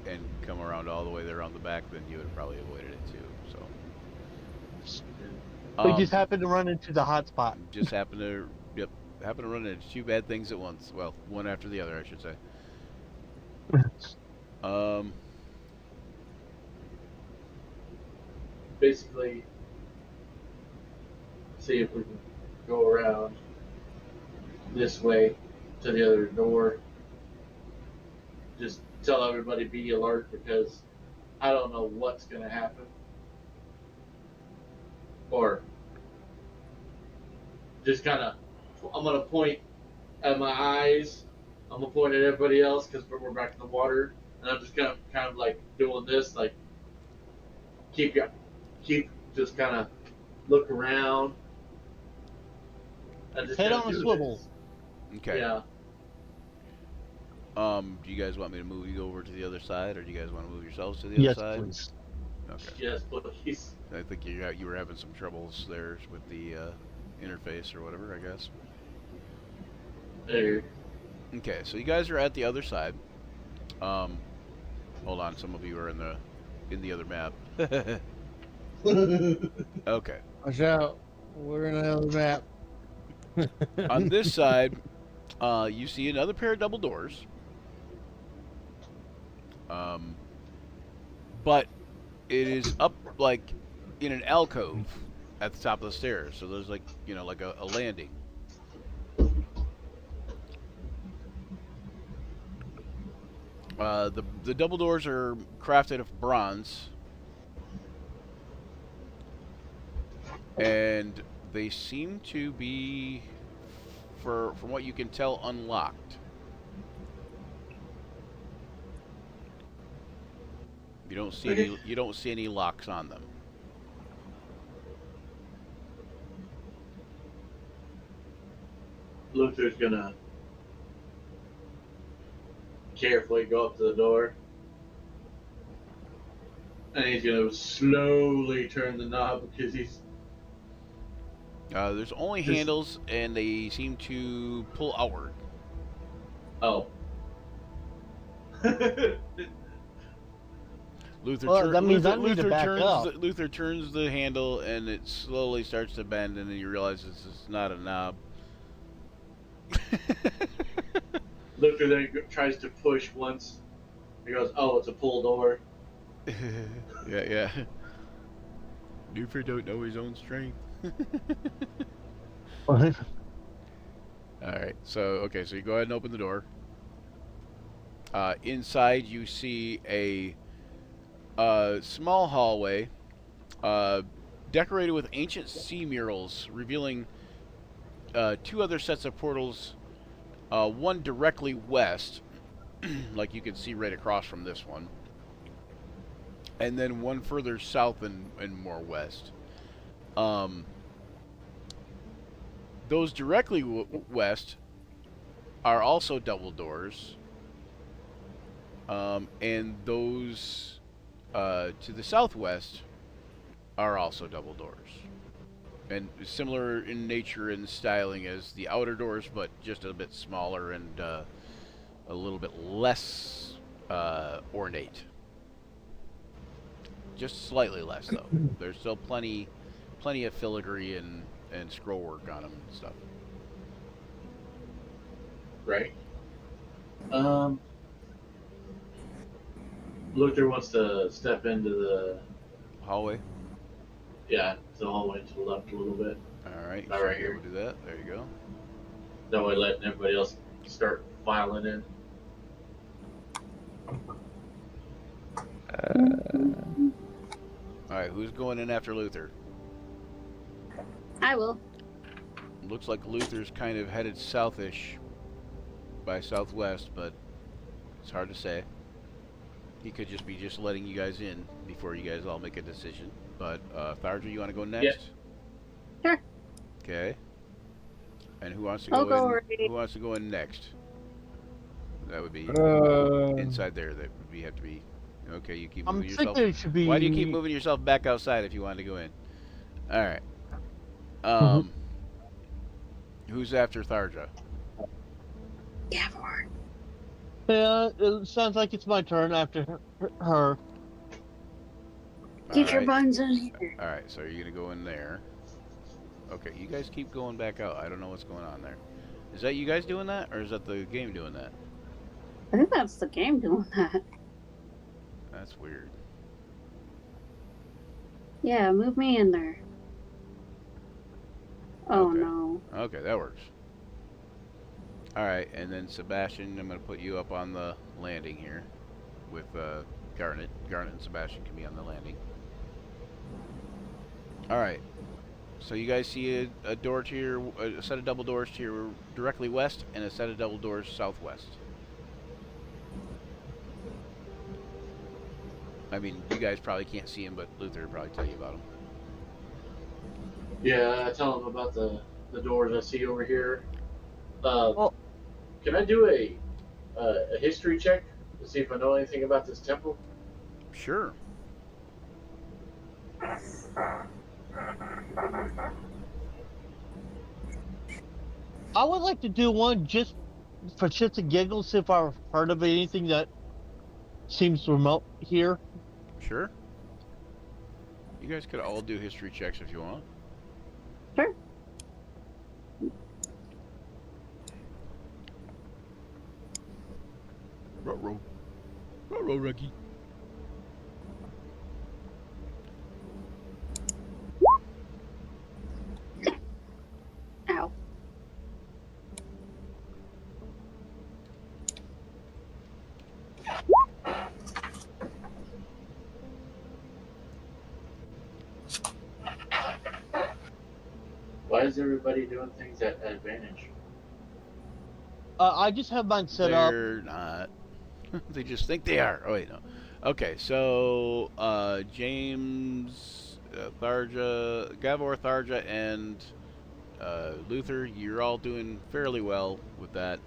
and come around all the way there on the back, then you would have probably avoided it too. So We just happened to run into the hot spot. just happen to run into 2 bad things at once. Well, one after the other, I should say. Basically, see if we can go around this way to the other door. Just tell everybody be alert because I don't know what's gonna happen. Or just kind of, I'm gonna point at my eyes. I'm gonna point at everybody else because we're back in the water, and I'm just kind of like doing this, like keep just kind of look around. I just Head kind of on a do swivel. this. Okay. Yeah. Do you guys want me to move you over to the other side, or do you guys want to move yourselves to the other Yes, side? please. Okay. Yes, please. I think you were having some troubles there with the interface or whatever, I guess. There. Okay, so you guys are at the other side. Hold on, some of you are in the other map. Okay. Watch out. We're in another map. On this side, you see another pair of double doors. But it is up like in an alcove at the top of the stairs. So there's like like a landing. The double doors are crafted of bronze, and they seem to be, from what you can tell, unlocked. You don't see any locks on them. Luther's gonna carefully go up to the door, and he's gonna slowly turn the knob because he's There's only Just- handles, and they seem to pull outward. oh. Luther, Well, that means I need to back up. Luther turns the handle, and it slowly starts to bend, and then you realize this is not a knob. Luther then tries to push once. He goes, "Oh, it's a pull door." Yeah. Luther don't know his own strength. All right, so you go ahead and open the door. Inside, you see a small hallway, decorated with ancient sea murals, revealing two other sets of portals. One directly west, like you can see right across from this one, and then one further south and more west. Those directly west are also double doors, and those to the southwest are also double doors, and similar in nature and styling as the outer doors, but just a bit smaller and a little bit less ornate. Just slightly less, though. There's still plenty of filigree and scroll work on them and stuff. Right. Luther wants to step into the Hallway. the hallway to the left a little bit. All right. All So right, you're here. able to do that. There you go. That way, letting everybody else start filing in. All right. Who's going in after Luther? I will. Looks like Luther's kind of headed southish by southwest, but it's hard to say. He could just be letting you guys in before you guys all make a decision. But Tharja, you want to go next? Sure. Okay. And who wants to I'll go go in? already. Who wants to go in next? That would be inside there. That would have to be. Okay, you keep I'm moving yourself. thinking it should be. Why do you keep moving yourself back outside if you wanted to go in? All right. Who's after Tharja? Gavor. Yeah, it sounds like it's my turn after her. Get your Alright. buns in here. All right, so you're gonna go in there. Okay, you guys keep going back out. I don't know what's going on there. Is that you guys doing that, or is that the game doing that? I think that's the game doing that. That's weird. Yeah, move me in there. Oh Okay. no. Okay, that works. All right, and then Sebastian, I'm going to put you up on the landing here with Garnet. Garnet and Sebastian can be on the landing. All right. So you guys see a door to your, a set of double doors to your directly west, and a set of double doors southwest. I mean, you guys probably can't see them, but Luther will probably tell you about them. Yeah, I tell him about the doors I see over here. Well, Can I do a history check to see if I know anything about this temple? Sure. I would like to do one just for shits and giggles, if I've heard of anything that seems remote here. Sure. You guys could all do history checks if you want. Sure. Ruh-roh. Ruh-roh, Reggie. Ow. Why is everybody doing things at advantage? I just have mine set up. They're not. They just think they are. Oh, wait, no. Okay, so James, Tharja, Gavor, Tharja, and Luther, you're all doing fairly well with that.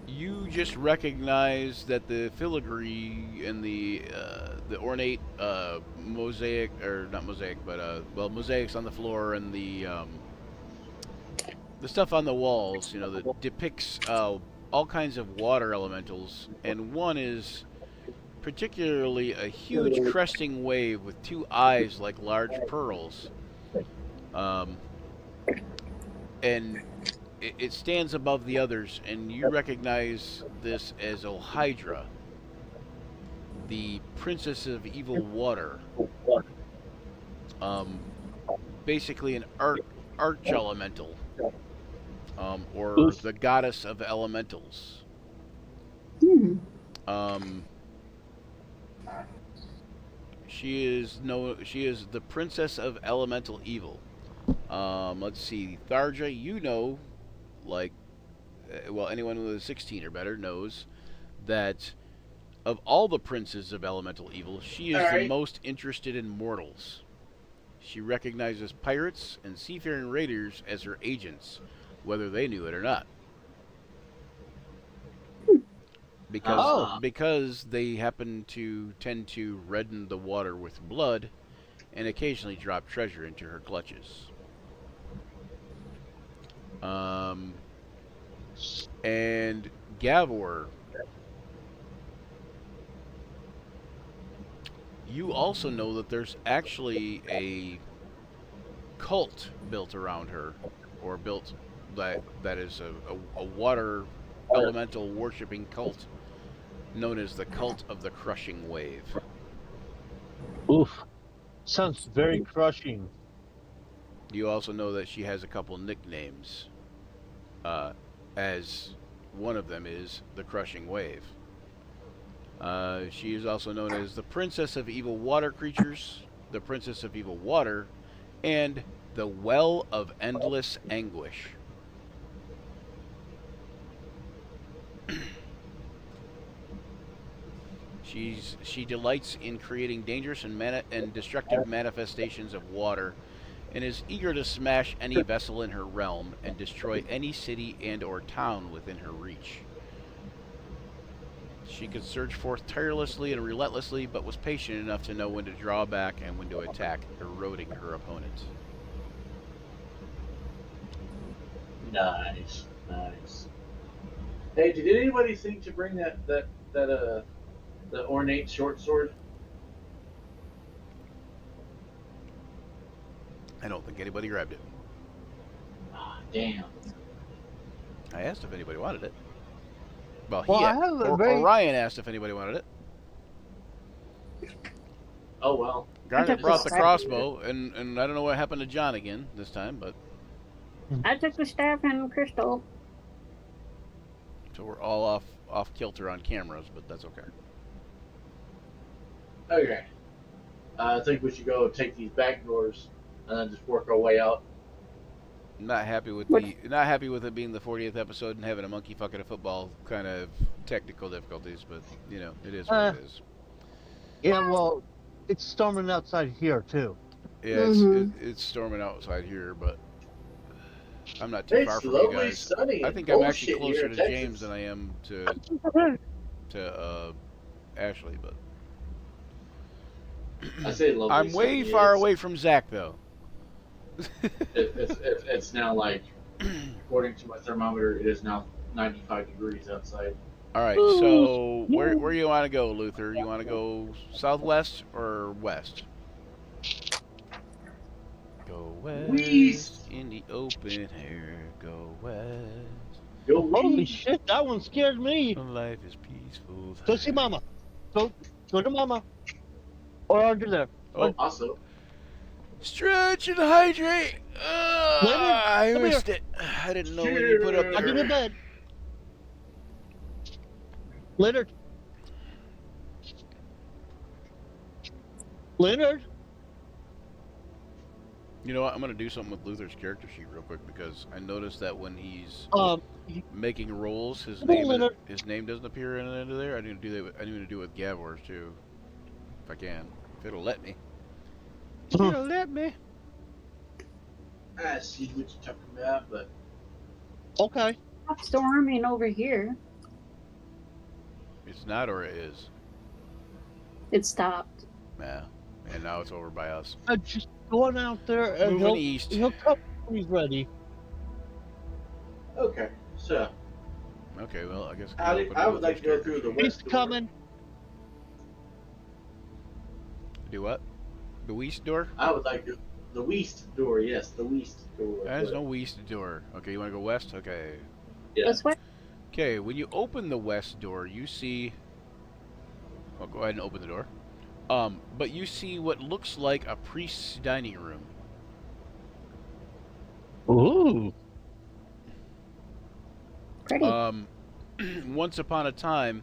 You just recognize that the filigree and the ornate mosaic, or not mosaic, but well, mosaics on the floor and the stuff on the walls, you know, that depicts all kinds of water elementals, and one is particularly a huge cresting wave with two eyes like large pearls. And it stands above the others, and you recognize this as Ohydra, the princess of evil water. Basically an arch elemental, or Oof. the goddess of elementals. Hmm. She is the princess of elemental evil. Let's see, Tharja, you know, like, well, anyone with a 16 or better knows that of all the princes of elemental evil, she is the most interested in mortals. She recognizes pirates and seafaring raiders as her agents, whether they knew it or not. Because they happen to tend to redden the water with blood and occasionally drop treasure into her clutches. And Gavor, you also know that there's actually a cult built around her, or built that is a water elemental worshipping cult known as the Cult of the Crushing Wave. Oof. Sounds very crushing. You also know that she has a couple nicknames, as one of them is the Crushing Wave. She is also known as the Princess of Evil Water Creatures, the Princess of Evil Water, and the Well of Endless Anguish. She delights in creating dangerous and destructive manifestations of water, and is eager to smash any vessel in her realm and destroy any city and or town within her reach. She could surge forth tirelessly and relentlessly, but was patient enough to know when to draw back and when to attack, eroding her opponent. Nice, nice. Hey, did anybody think to bring the ornate short sword? I don't think anybody grabbed it. Ah, damn. I asked if anybody wanted it. Well, Well, I have a very- Orion asked if anybody wanted it. Oh well. Garnet the brought the staff. crossbow, and I don't know what happened to John again this time, but I took the staff and Crystal. so we're all off kilter on cameras, but that's okay. Okay. I think we should go take these back doors and then just work our way out. Not happy with What? not happy with it being the 40th episode and having a monkey fucking a football kind of technical difficulties, but you know it is what it is. Yeah, well, it's storming outside here too. Yeah, it's storming outside here, but I'm not too far It's from you lovely, guys. sunny, I and think I'm actually bullshit here closer in to Texas. James than I am to Ashley, but I say lovely. I'm way sunny, far it's- away from Zach though. It's now like, according to my thermometer, it is now 95 degrees outside. All right, so where you want to go, Luther? You want to go southwest or west? Go west in the open air. Go west. Go Holy east. shit, that one scared me. Life is peaceful. Go see Mama. Go to Mama. Or under there. Oh, Also, stretch and hydrate. I come missed it. I didn't know when you put up Under the there. bed. Leonard. Leonard. You know what? I'm gonna do something with Luther's character sheet real quick because I noticed that when he's making rolls, his name doesn't appear in the end of there. I need to do that. I need to do it with Gavor's too, if I can. If it'll let me. If it'll let me. I see what you're talking about, but Okay. Stop storming over here. It's not, or it is. It stopped. Nah. And now it's over by us. I'm just going out there and Moving east. he'll come when he's ready. okay. So, Okay, well, I guess I would like to go through the He's west door. coming. Do what? The west door? I would like to the west door. Yes, the west door. There's no west door. Okay, you want to go west? Okay. Yeah. This way? Okay, when you open the west door, you see. Well, go ahead and open the door. But you see what looks like a priest's dining room. Ooh. Pretty. Once upon a time,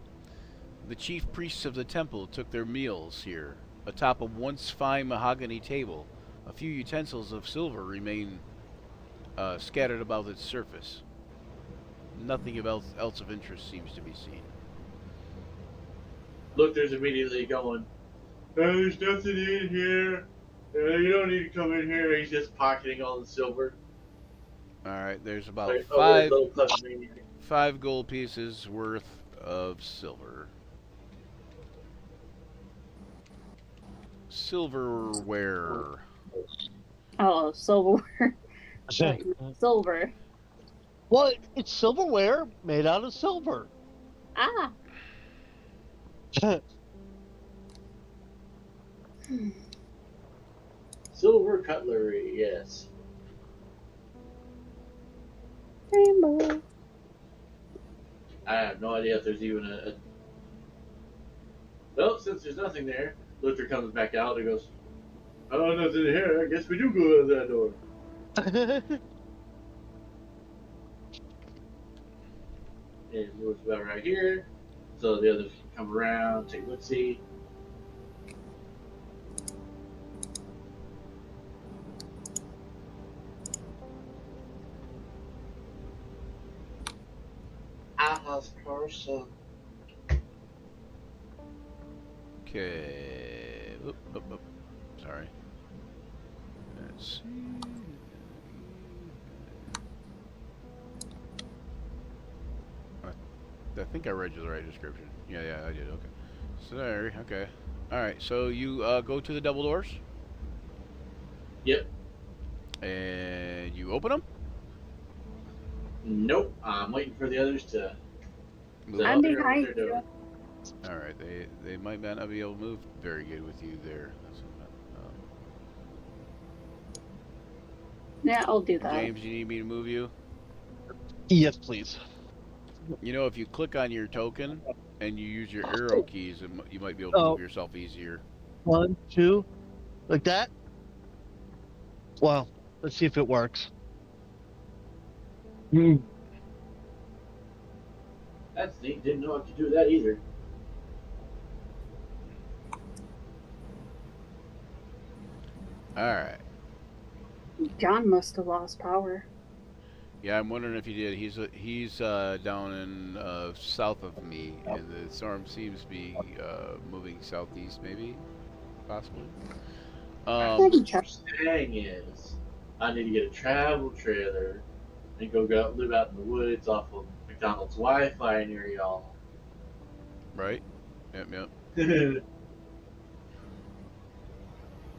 the chief priests of the temple took their meals here, atop a once fine mahogany table. A few utensils of silver remain scattered about its surface. Nothing else of interest seems to be seen. Luther's immediately going, there's nothing in here. You don't need to come in here. He's just pocketing all the silver. All right, there's about Like, five little kleptomaniac. 5 gold pieces worth of silver. Silverware. Oh, silverware. Silver. Well, it's silverware made out of silver. Ah. Silver cutlery, yes. Rainbow. I have no idea if there's even a. Well, since there's nothing there, Luther comes back out and goes, oh, nothing here. I guess we do go out that door. And moves about right here. So the others can come around, take a look see. Person. Okay. Oop, oop, oop. Sorry. Let's see. I think I read you the right description. Yeah, I did. Okay. Sorry. Okay. All right. So you go to the double doors. Yep. And you open them. Nope. I'm waiting for the others to. Move I'm up. behind What they're you. doing. All right. They might not be able to move very good with you there. Yeah, I'll do that. James, you need me to move you? Yes, please. You know, if you click on your token and you use your arrow keys, you might be able to move yourself easier. 1, 2. Like that? Well, let's see if it works. That's neat. Didn't know I could do that either. All right. John must have lost power. Yeah, I'm wondering if he did. He's down in south of me, and the storm seems to be moving southeast, maybe, possibly. I Um, can check. What you're saying is, I need to get a travel trailer and go live out in the woods off of McDonald's Wi-Fi near y'all. right? Yep, yep.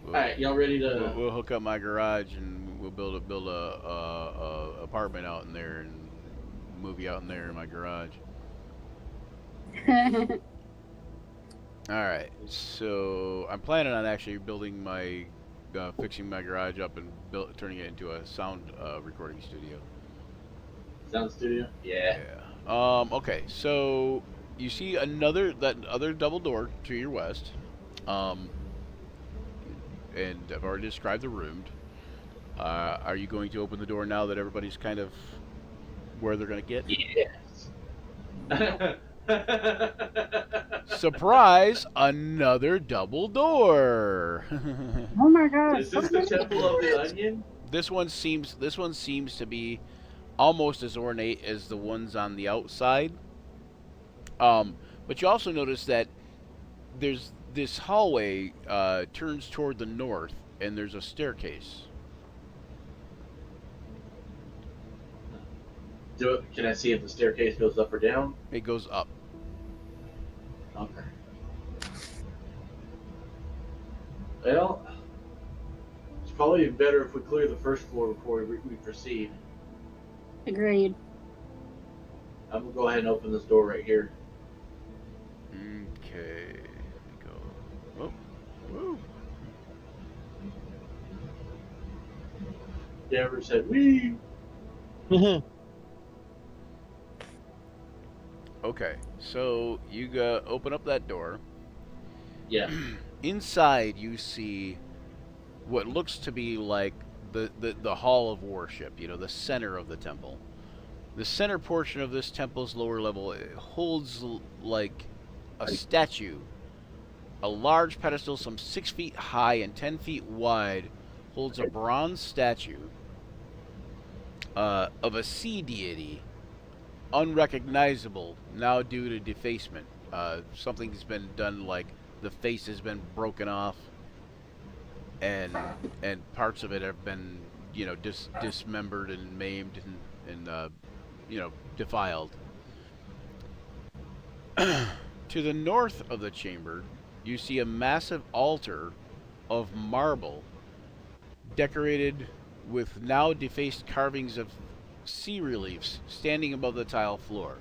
All right, y'all ready to? We'll hook up my garage and we'll build a apartment out in there and move you out in there in my garage. All right. So I'm planning on actually building my, fixing my garage up and turning it into a sound recording studio. Sound studio? Yeah. Yeah. Okay. So you see that other double door to your west. And I've already described the room. Are you going to open the door now that everybody's kind of where they're going to get? Yes. Surprise! Another double door. Oh my god. Is this the Temple of the Onion? This one seems to be almost as ornate as the ones on the outside. But you also notice that there's this hallway turns toward the north, and there's a staircase. Can I see if the staircase goes up or down? It goes up. Okay. Well, it's probably better if we clear the first floor before we proceed. Agreed. I'm gonna go ahead and open this door right here. Okay. Go. Oh. Woo. Denver said, "Wee." Okay. So you go open up that door. Yeah. Inside, you see what looks to be like the hall of worship. You know, the center of the temple. The center portion of this temple's lower level holds like a statue, a large pedestal some 6 feet high and 10 feet wide, holds a bronze statue of a sea deity, unrecognizable now due to defacement. Something's been done, like the face has been broken off, and parts of it have been, you know, dismembered and maimed and you know, defiled. To the north of the chamber, you see a massive altar of marble decorated with now defaced carvings of sea reliefs standing above the tile floor.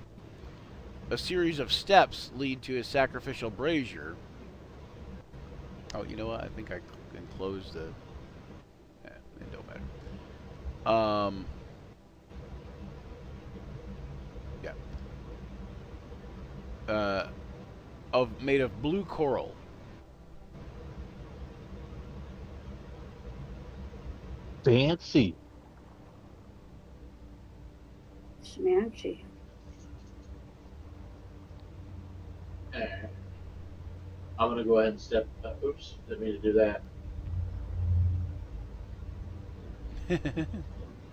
A series of steps lead to a sacrificial brazier. Oh, you know what? I think I can close the... it don't matter. Yeah. Made of blue coral. Fancy. Schmancy. Alright. I'm gonna go ahead and step. Oops, didn't mean to do that.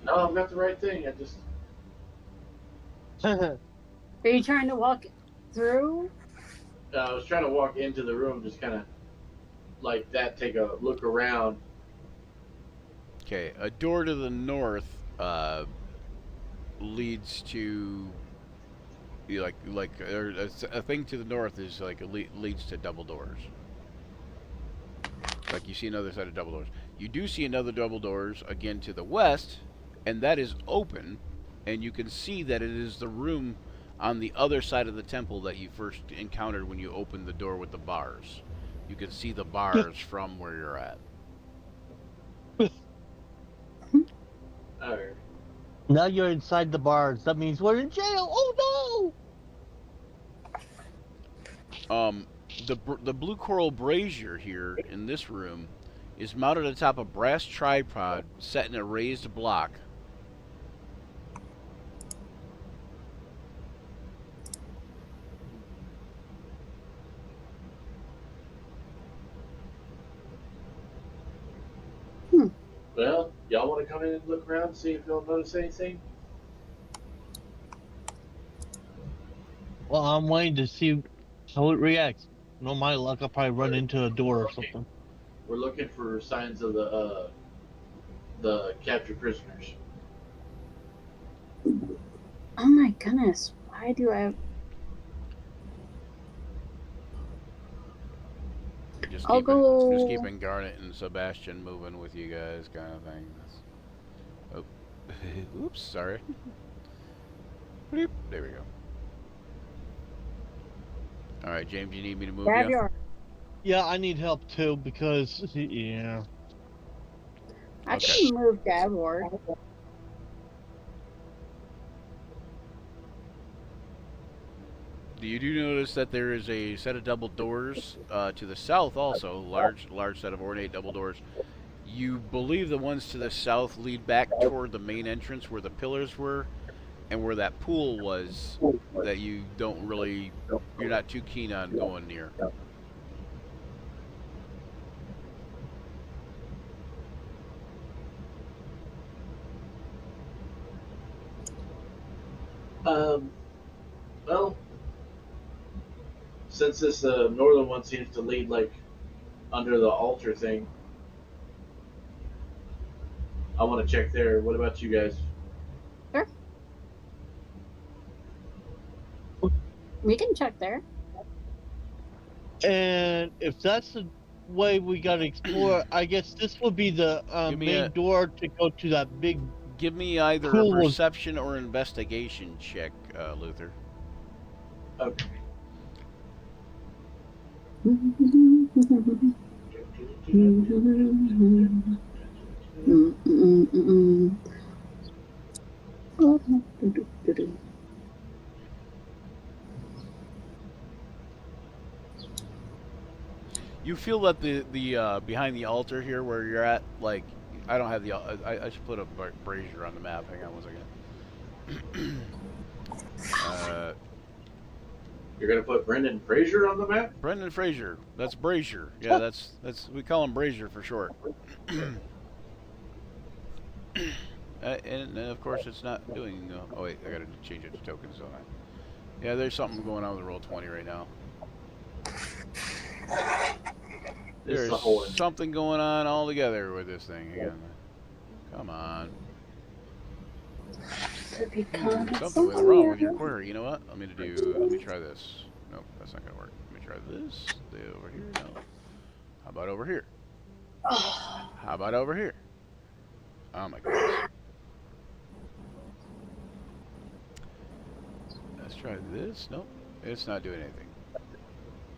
No, I've got the right thing. I just. Are you trying to walk through? I was trying to walk into the room, just kind of like that, take a look around. Okay, a door to the north leads to, a thing to the north is like leads to double doors. Like you see another set of double doors. You do see another double doors again to the west, and that is open, and you can see that it is the room on the other side of the temple that you first encountered when you opened the door with the bars. You can see the bars from where you're at. Alright. Now you're inside the bars. That means we're in jail. Oh The blue coral brazier here in this room is mounted atop a brass tripod set in a raised block. Well, y'all want to come in and look around and see if you'll notice anything? Well, I'm waiting to see how it reacts. No, my luck, I'll probably run into a door or Okay. something. We're looking for signs of the captured prisoners. Oh my goodness. Why do I... Just I'll go... keeping Garnet and Sebastian moving with you guys, kind of thing. Oh, oops, sorry. Bleep. There we go. All right, James, you need me to move Grab you? your... Yeah, I need help too because yeah. I Okay. can move Gabor. You do notice that there is a set of double doors to the south also, large set of ornate double doors. You believe the ones to the south lead back toward the main entrance where the pillars were and where that pool was that you're not too keen on going near. Well, since this northern one seems to lead like under the altar thing, I want to check there. What about you guys? Sure. We can check there. And if that's the way we gotta explore, I guess this would be the main door to go to that big. Give me either a Pool of- perception or investigation check, Luther. Okay. You feel that the behind the altar here where you're at, like, I don't have the, I should put a brazier on the map. Hang on 1 second. You're gonna put Brendan Fraser on the map? Brendan Fraser. That's brazier. Yeah, that's we call him brazier for short. And of course it's not doing. Oh wait, I gotta change it to tokens, don't I? Yeah, there's something going on with Roll20 right now. There's something going on altogether with this thing again. Come on. Something went wrong with your query. You know what? Let me try this. Nope, that's not gonna work. Let me try this. Over here. No. How about over here? How about over here? Oh my goodness. Let's try this. Nope, it's not doing anything.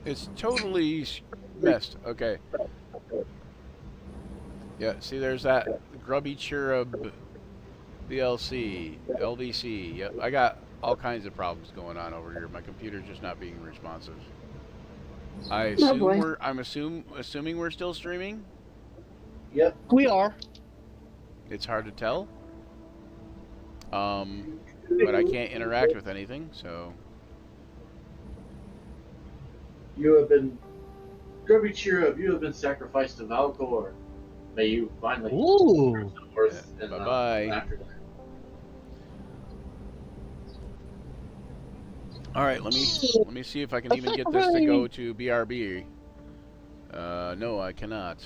It's totally messed. Okay. Yeah, see, there's that grubby cherub BLC, LDC. Yep, I got all kinds of problems going on over here. My computer's just not being responsive. I'm assuming we're still streaming. Yep, we are. It's hard to tell. But I can't interact with anything, so. you have been Grubby Cherub. You have been sacrificed to Valkor. May you finally. Ooh. Bye-bye. After that. All right, let me see if I can even get this to go to BRB. No, I cannot.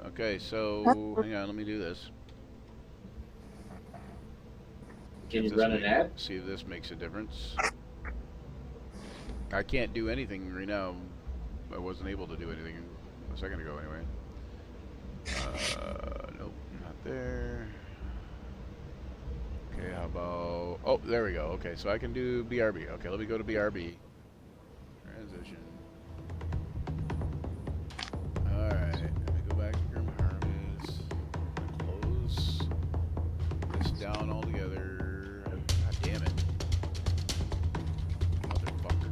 Okay, so hang on, let me do this. Can you run an ad? See if this makes a difference. I can't do anything right now. I wasn't able to do anything a second ago anyway. Nope, not there. Okay, how about... Oh, there we go. Okay, so I can do BRB. Okay, let me go to BRB. Transition. Alright, let me go back to Grim Harvest. Close this down altogether. God damn it. Motherfucker.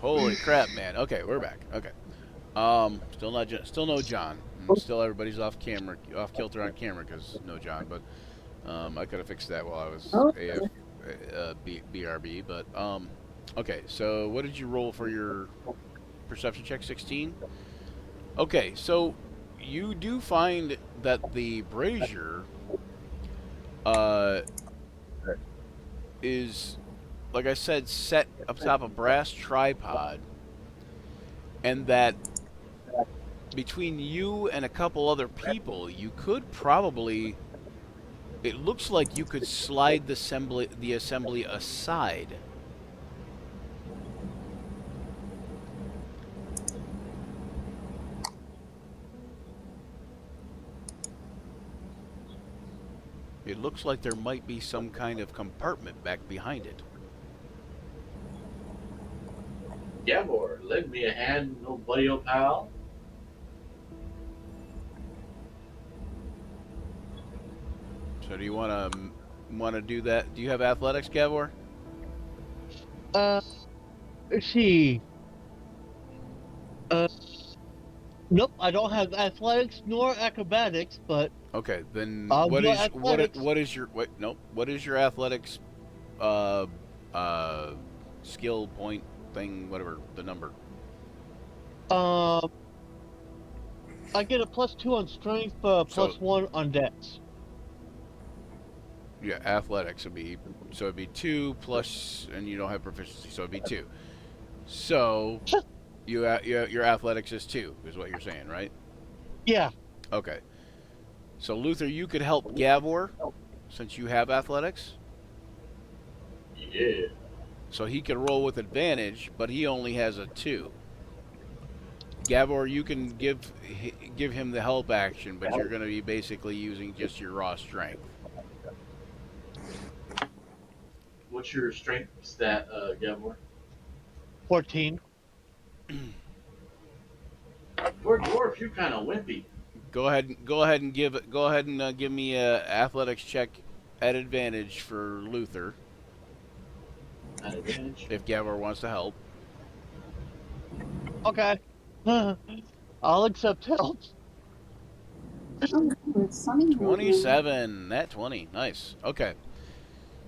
Holy crap, man. Okay, we're back. Okay. Still no John. Still everybody's off camera, off kilter on camera because no John. But I could have fixed that while I was Okay. BRB. But okay. So what did you roll for your perception check? 16. Okay, so you do find that the brazier is, like I said, set up top a brass tripod, and that between you and a couple other people, you could probably. It looks like you could slide the assembly aside. It looks like there might be some kind of compartment back behind it. Gabor, lend me a hand, old buddy, old pal. So do you want to do that? Do you have athletics, Gavor? Let's see. Nope, I don't have athletics nor acrobatics, but Okay, then I'll what do is athletics. what is your what? Nope. What is your athletics, uh, uh, skill point thing? Whatever the number. Um, I get a +2 on strength, So +1 on dex. yeah, athletics would be it'd be 2 plus, and you don't have proficiency, so it'd be 2. So your athletics is 2, is what you're saying, right? Yeah. Okay. So Luther, you could help Gavor since you have athletics. Yeah. So he can roll with advantage, but he only has a 2. Gavor, you can give him the help action, but you're going to be basically using just your raw strength. What's your strength stat, Gabor? 14. For a dwarf, you're kind of wimpy. Go ahead and give me a athletics check at advantage for Luther At advantage. if Gavor wants to help. Okay. I'll accept help. Oh, it's sunny here. 27, that 20, nice. Okay,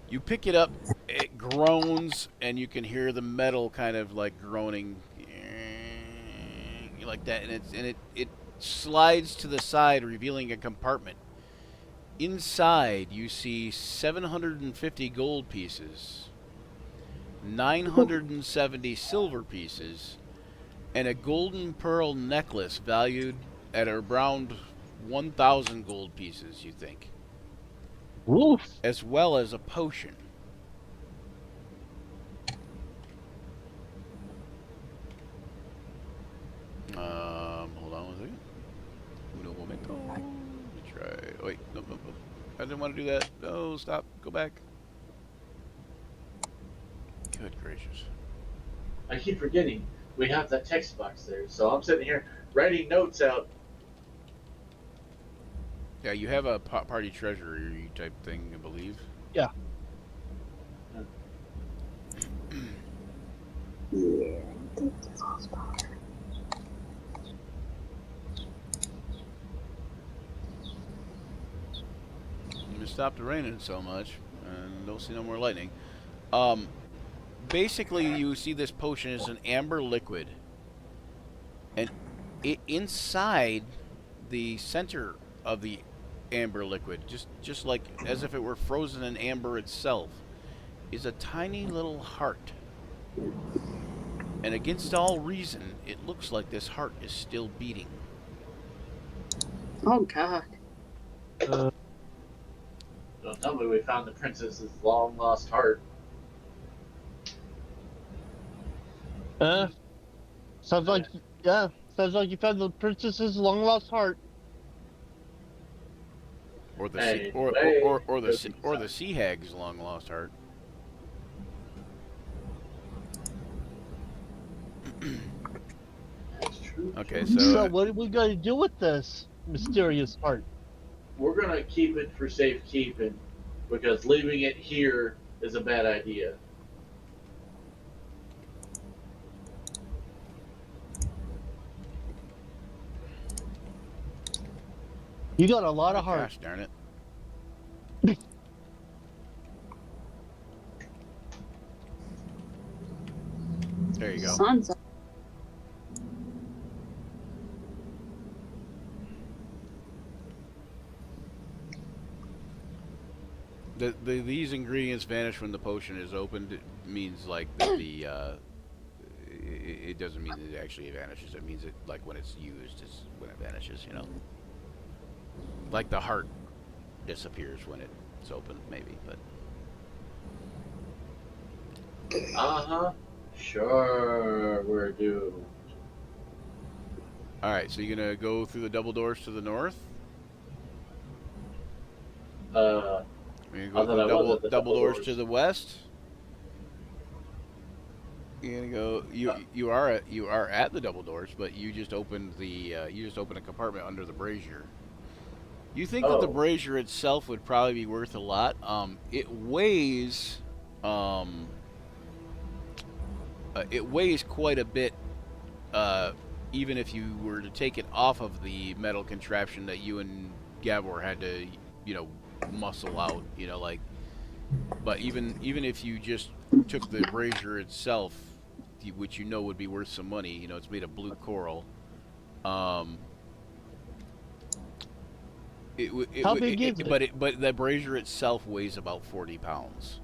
you pick it up, it groans, and you can hear the metal kind of like groaning, like that, and it slides to the side, revealing a compartment. Inside, you see 750 gold pieces, 970 silver pieces, and a golden pearl necklace valued at around 1,000 gold pieces, you think, Woof. as well as a potion. Hold on one second. Uno momento. Let me try. Wait, no. I didn't want to do that. No, stop. Go back. Good gracious. I keep forgetting we have that text box there, so I'm sitting here writing notes out. Yeah, you have a party treasury type thing, I believe. Yeah. Yeah. Take this whole spot. It stopped raining so much, and don't see no more lightning. Basically, you see this potion is an amber liquid, and inside the center of the amber liquid, just like as if it were frozen in amber itself, is a tiny little heart. And against all reason, it looks like this heart is still beating. Oh God. Don't tell me we found the princess's long lost heart. Sounds like you found the princess's long lost heart. Or the Hey, or the sea hag's long lost heart. That's true. Okay, So so what are we going to do with this mysterious heart? We're gonna keep it for safekeeping because leaving it here is a bad idea. You got a lot Oh, of heart. gosh darn it. There you go. Sun's up. These ingredients vanish when the potion is opened. It means like that it doesn't mean that it actually vanishes. It means it like when it's used is when it vanishes. You know, like the heart disappears when it's opened, maybe. But Uh-huh. Sure, we're doomed. all right, so you're gonna go through the double doors to the north. Uh, You're I gonna go thought through I was at the double double doors doors. to the west. You're gonna go. You are at the double doors, but you just opened a compartment under the brazier. You think that the Oh. brazier itself would probably be worth a lot. Um, it weighs quite a bit. Even if you were to take it off of the metal contraption that you and Gavor had to, muscle out, like. But even if you just took the brazier itself, which would be worth some money, it's made of blue coral. Um, How big is it? But the brazier itself weighs about 40 pounds.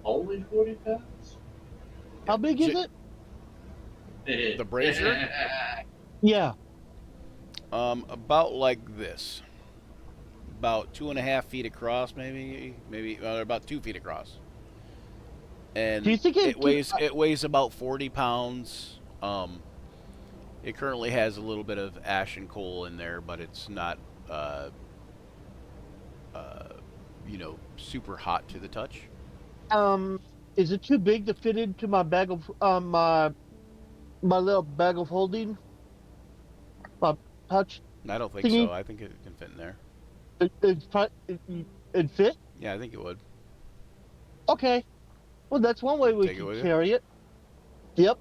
Only 40 pounds? How big is it? The brazier? Yeah. About like this. About 2.5 feet across, maybe about 2 feet across. And Do you think it weighs about 40 pounds. It currently has a little bit of ash and coal in there, but it's not, super hot to the touch. Is it too big to fit into my bag of my little bag of holding? My pouch I don't think thingy? so. I think it can fit in there. It fit? Yeah, I think it would. Okay. Well, that's one way we Take it can with you? carry it. Yep.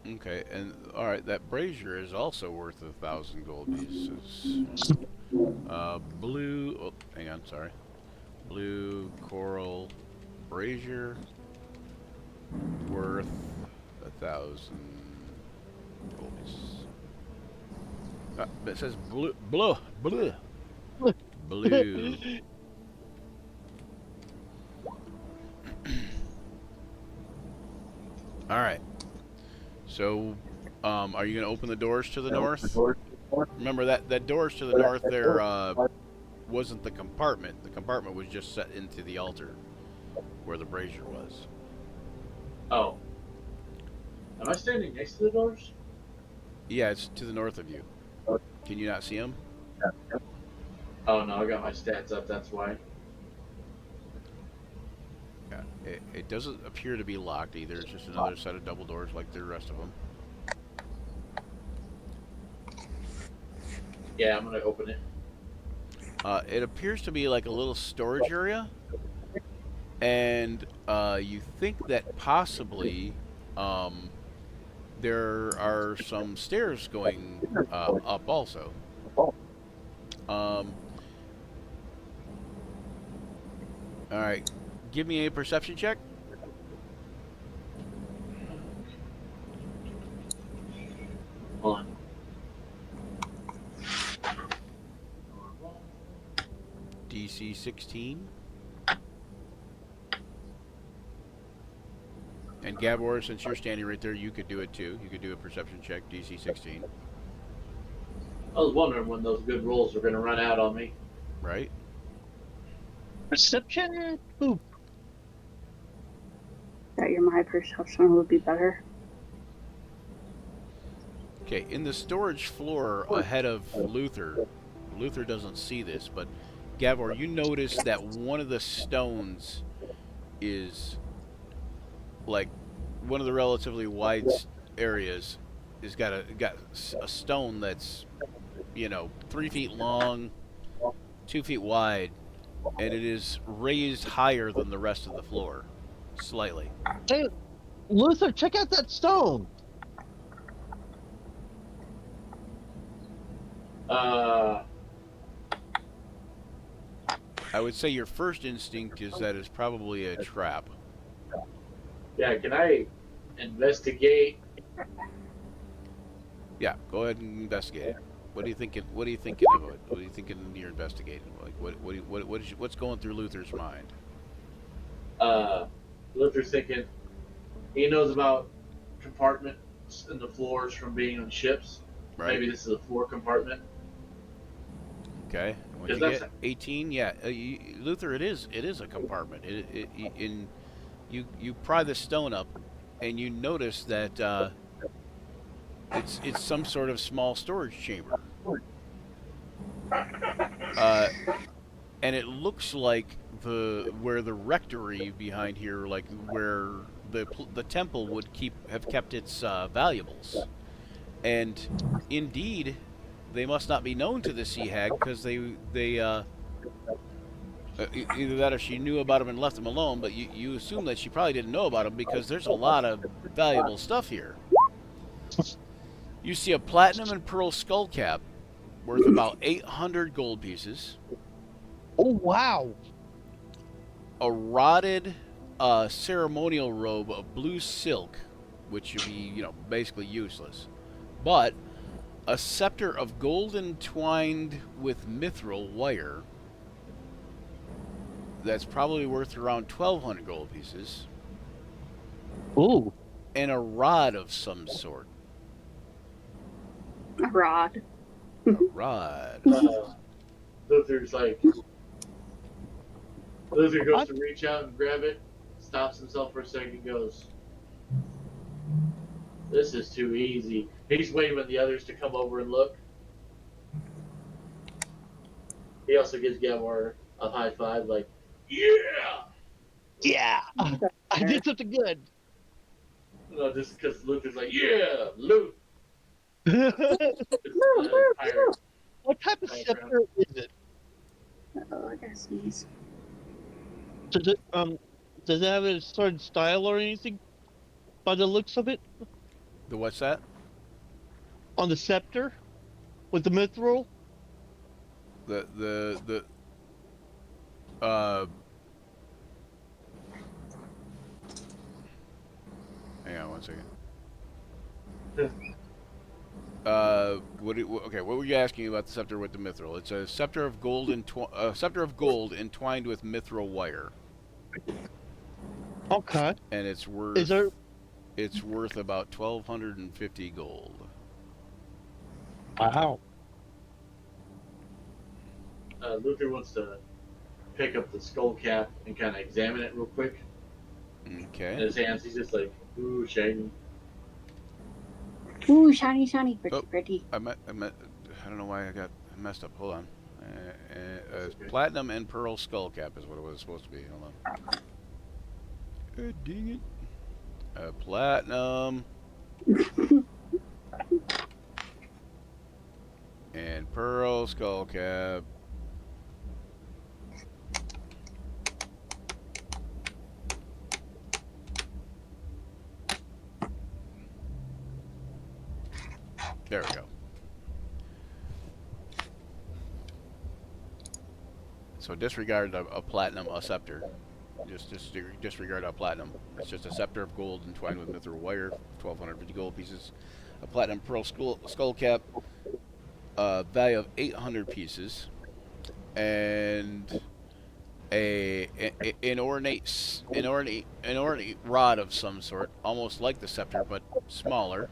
Okay, and all right, that brazier is also worth 1,000 gold pieces. Blue. Oh, hang on, sorry. Blue coral brazier worth 1,000 gold pieces. It says blue. All right. So, are you going to open the doors to the north? Remember that doors to the north there wasn't the compartment. The compartment was just set into the altar where the brazier was. Oh. Am I standing next to the doors? Yeah, it's to the north of you. Can you not see them? Oh no, I got my stats up, that's why. Yeah. It doesn't appear to be locked either. It's just another set of double doors like the rest of them. Yeah, I'm gonna open it. It appears to be like a little storage area, and you think that possibly there are some stairs going up also. All right, give me a perception check. Hold on. DC 16. And Gabor, since you're standing right there, you could do it too. You could do a perception check, DC 16. I was wondering when those good rolls were gonna run out on me. Right? Perception? Boop. That my perception would be better. Okay, in the storage floor ahead of Luther doesn't see this, but Gavor, you notice that one of the stones is like one of the relatively wide areas is got a stone that's 3 feet long, 2 feet wide, and it is raised higher than the rest of the floor, slightly. Hey, Luther, check out that stone. Uh, I would say your first instinct is that it's probably a trap. yeah. Can I investigate? Yeah, go ahead and investigate it. What are you thinking? What are you thinking of it? What are you thinking you're investigating? Like what's going through Luther's mind? Luther's thinking he knows about compartments in the floors from being on ships. Right. Maybe this is a floor compartment. Okay. Once you Because get 18, yeah, Luther, it is a compartment. You pry the stone up, and you notice that it's some sort of small storage chamber. Uh, and it looks like where the rectory behind here, like where the temple would have kept its valuables, and indeed, they must not be known to the sea hag because either that or she knew about him and left him alone. But you assume that she probably didn't know about him because there's a lot of valuable stuff here. You see a platinum and pearl skull cap worth about 800 gold pieces. Oh wow! A rotted ceremonial robe of blue silk, which would be, basically useless. But a scepter of gold entwined with mithril wire that's probably worth around 1,200 gold pieces. Ooh. And a rod of some sort. A rod. A rod. Luther's like, Luther goes to reach out and grab it, stops himself for a second, and goes, "This is too easy." He's waiting for the others to come over and look. He also gives Gavor a high five, like, "Yeah!" Yeah! I did something good. No, just because Luther's like, "Yeah, Luth." What type of scepter is it? Oh, I gotta sneeze. Does it have a certain style or anything? By the looks of it, The what's that? on the scepter with the mithril. The hang on one second. Okay, what were you asking about the scepter with the mithril? It's a scepter of gold entwined with mithril wire, Okay. and it's worth about 1,250 gold. Wow. Luther wants to pick up the skull cap and kind of examine it real quick. Okay. In his hands, he's just like, "Ooh, shiny." Ooh, shiny, shiny, pretty, Oh. pretty. I don't know why I got messed up. Hold on. Platinum and pearl skull cap is what it was supposed to be. Hold on. Dang it. Platinum and pearl skull cap. There we go. So disregard a platinum, a scepter. Just disregard a platinum. It's just a scepter of gold entwined with mithril wire, 1,250 gold pieces. A platinum pearl skull cap, value of 800 pieces, and an ornate rod of some sort, almost like the scepter but smaller.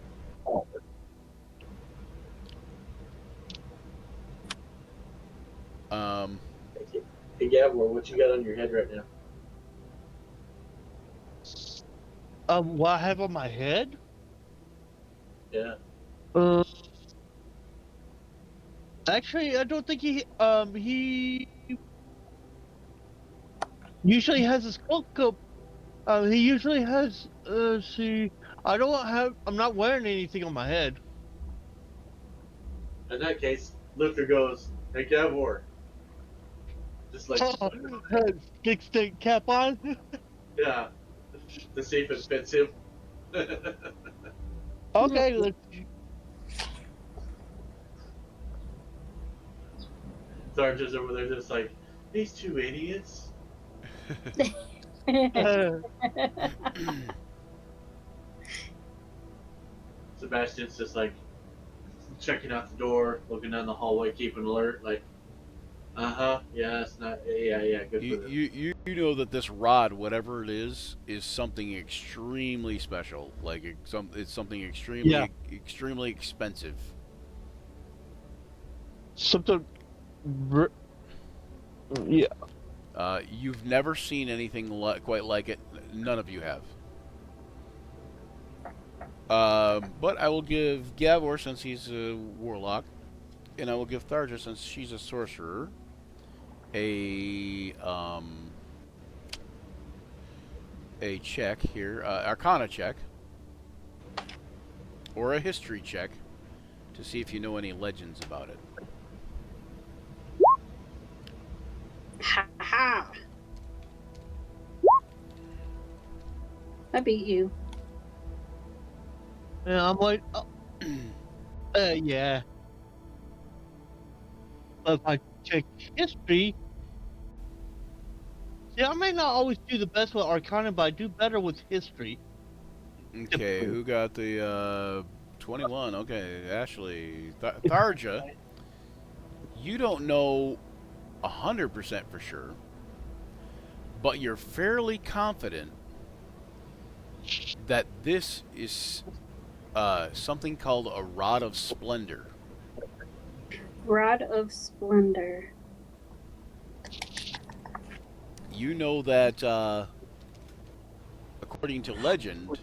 Hey, Gavor, what you got on your head right now? What I have on my head? Yeah. Actually, I don't think he usually has a skull cap. He usually has. See, I'm not wearing anything on my head. In that case, Luther goes, "Hey, Gavor." Just like, Stick cap on. yeah, to see if it fits him. Okay, let's. Tharja's over there just like, these two idiots. Sebastian's just like checking out the door, looking down the hallway, keeping alert, like, yeah, it's not, yeah, good for them. You know that this rod, whatever it is something extremely special. Like it's something extremely expensive. Something. Yeah. You've never seen anything quite like it. None of you have. But I will give Gavor, since he's a warlock, and I will give Tharja, since she's a sorcerer, a check here, Arcana check, or a history check, to see if you know any legends about it. Ha ha! I beat you. Yeah, I'm like, oh, yeah. But if I check history, see, I may not always do the best with Arcana, but I do better with history. Okay, who got the 21? Okay, Ashley. Tharja, you don't know 100% for sure, but you're fairly confident that this is something called a Rod of Splendor. Rod of Splendor. You know that, according to legend,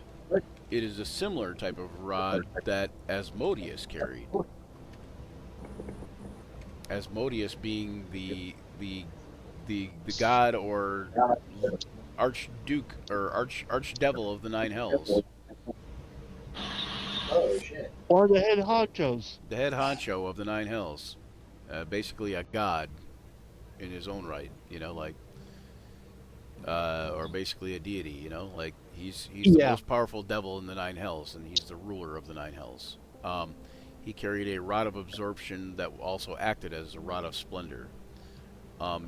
it is a similar type of rod that Asmodeus carried. Asmodeus being the god or archduke or archdevil of the nine hells. Oh, shit. Or the head honchos. The head honcho of the nine hells. Basically a god in his own right, you know, like, or basically a deity, you know, like he's the most powerful devil in the nine hells, and he's the ruler of the nine hells. He carried a rod of absorption that also acted as a rod of splendor.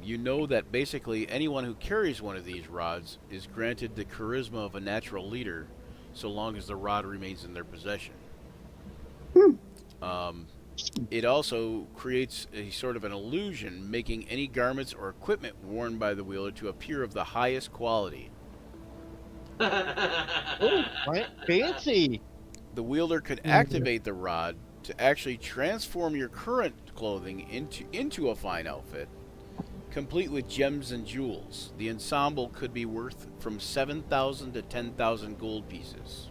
You know that basically anyone who carries one of these rods is granted the charisma of a natural leader, so long as the rod remains in their possession. It also creates a sort of an illusion, making any garments or equipment worn by the wielder to appear of the highest quality. Oh, fancy. The wielder could activate the rod to actually transform your current clothing into a fine outfit, complete with gems and jewels. The ensemble could be worth from 7,000 to 10,000 gold pieces.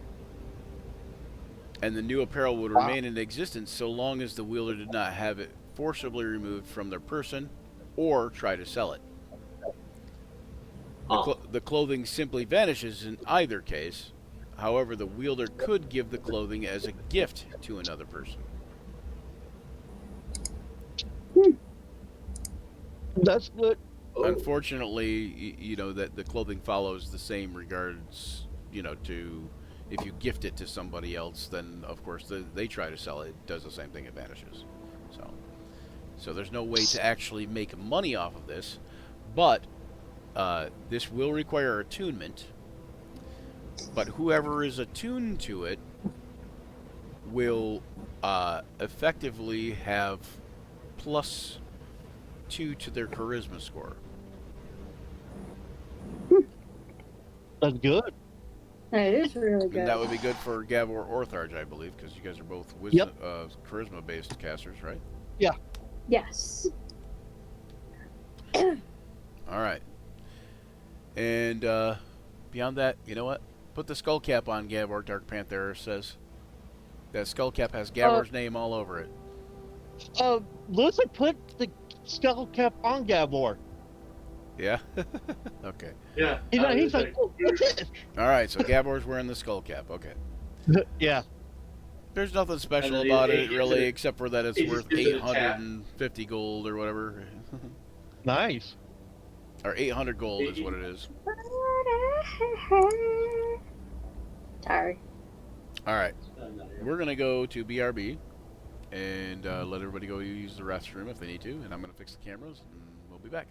And the new apparel would remain in existence so long as the wielder did not have it forcibly removed from their person or try to sell it. The clothing simply vanishes in either case. However, the wielder could give the clothing as a gift to another person. That's good. Unfortunately, you know that the clothing follows the same regards, you know, to if you gift it to somebody else, then of course they try to sell it. It does the same thing. It vanishes. So there's no way to actually make money off of this, but this will require attunement. But whoever is attuned to it will effectively have +2 to their charisma score. That's good. That is really good. And that would be good for Gavor or Tharj, I believe, because you guys are both wisdom, charisma-based casters, right? Yeah. Yes. All right. And beyond that, you know what? Put the skull cap on, Gavor, Dark Panther says. That skull cap has Gavor's name all over it. Luther put the skull cap on Gavor. Yeah? Okay. Yeah. You know, he's like, oh, what's this? All right, so Gavor's wearing the skull cap. Okay. Yeah. There's nothing special then about he it, really, except for that it's he worth just gives it a tap. 850 gold or whatever. Nice. Or 800 gold is what it is. Sorry. All right. We're going to go to BRB and let everybody go use the restroom if they need to, and I'm going to fix the cameras, and we'll be back.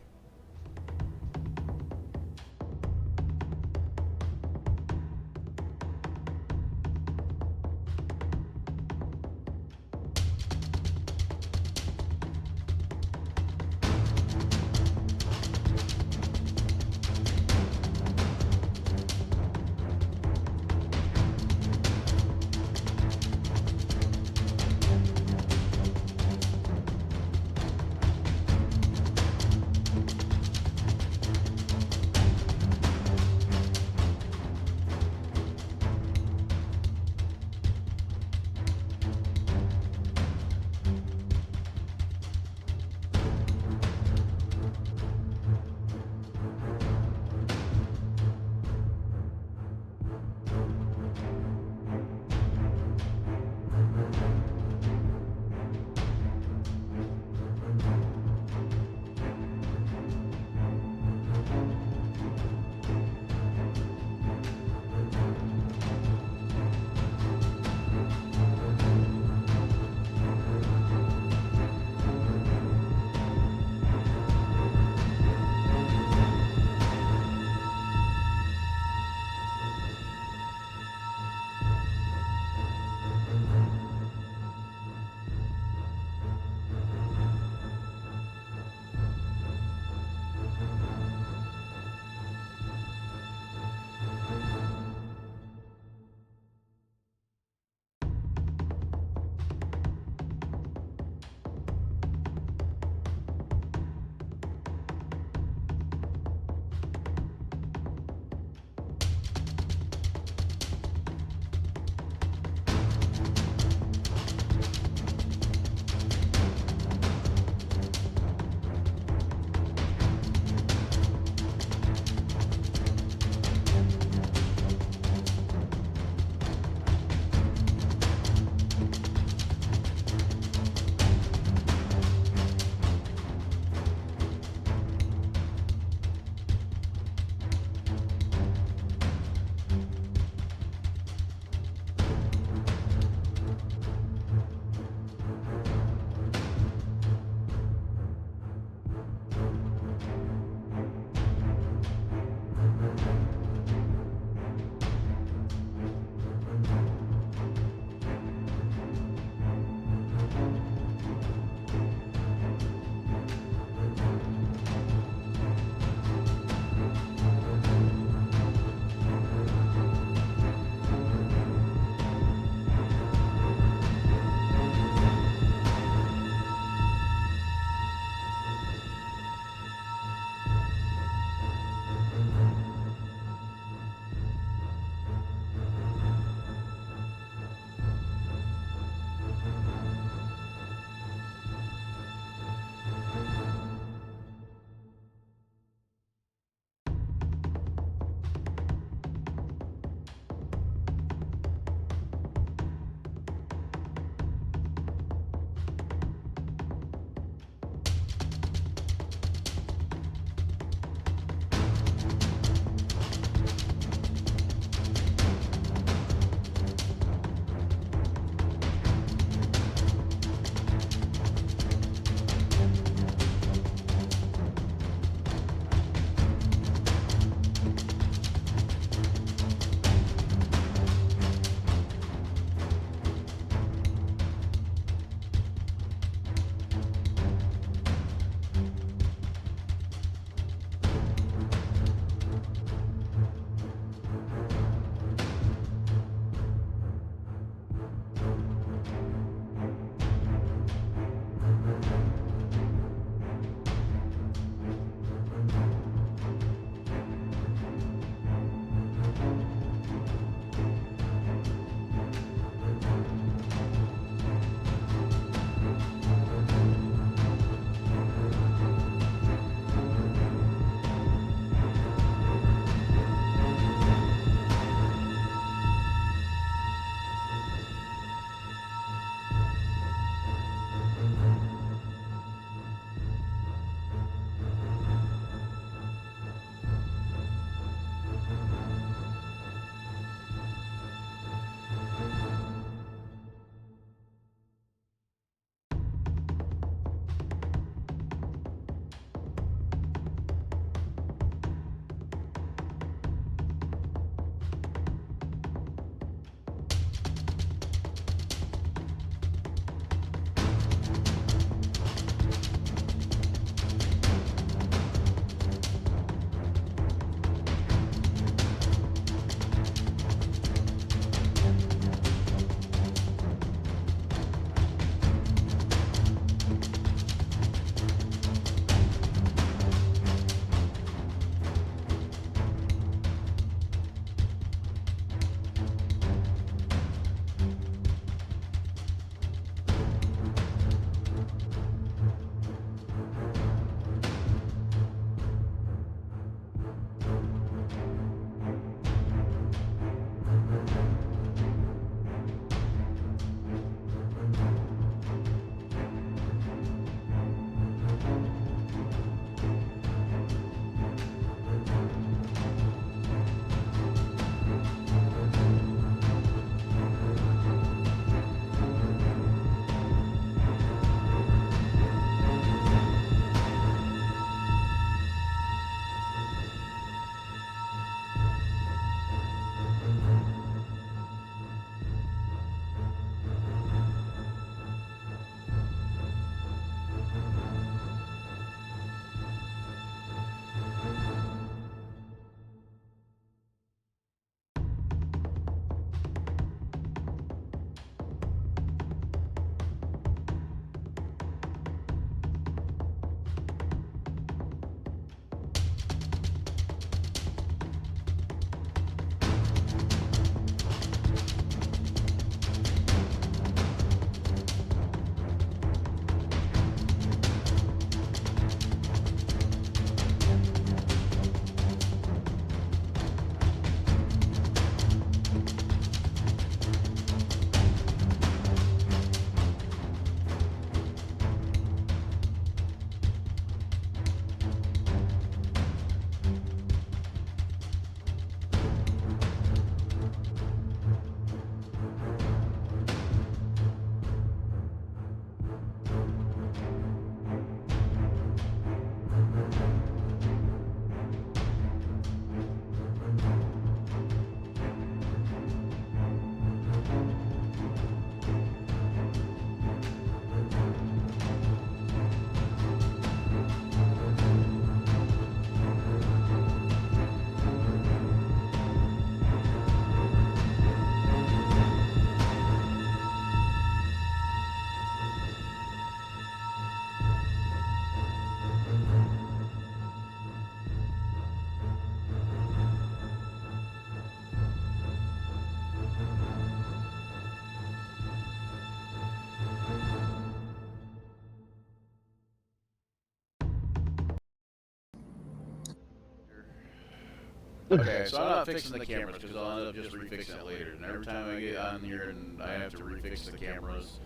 Okay, so I'm not fixing the cameras because I'll end up just refixing it later. And every time I get on here and I have to refix the cameras,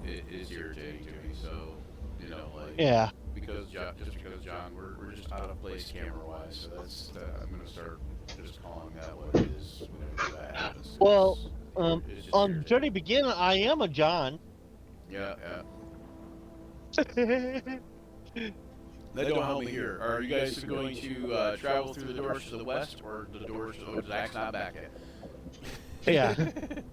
it is irritating to me. So, you know, like, Yeah. because John, we're just out of place camera wise. So I'm gonna start just calling that what it is whenever that happens. Well, 'Cause it's just on Journey irritating. Begin, I am a John. Yeah, yeah. That don't help me here. Are you guys going to travel through the doors to the west or the doors to Zach's not back Yeah. yet?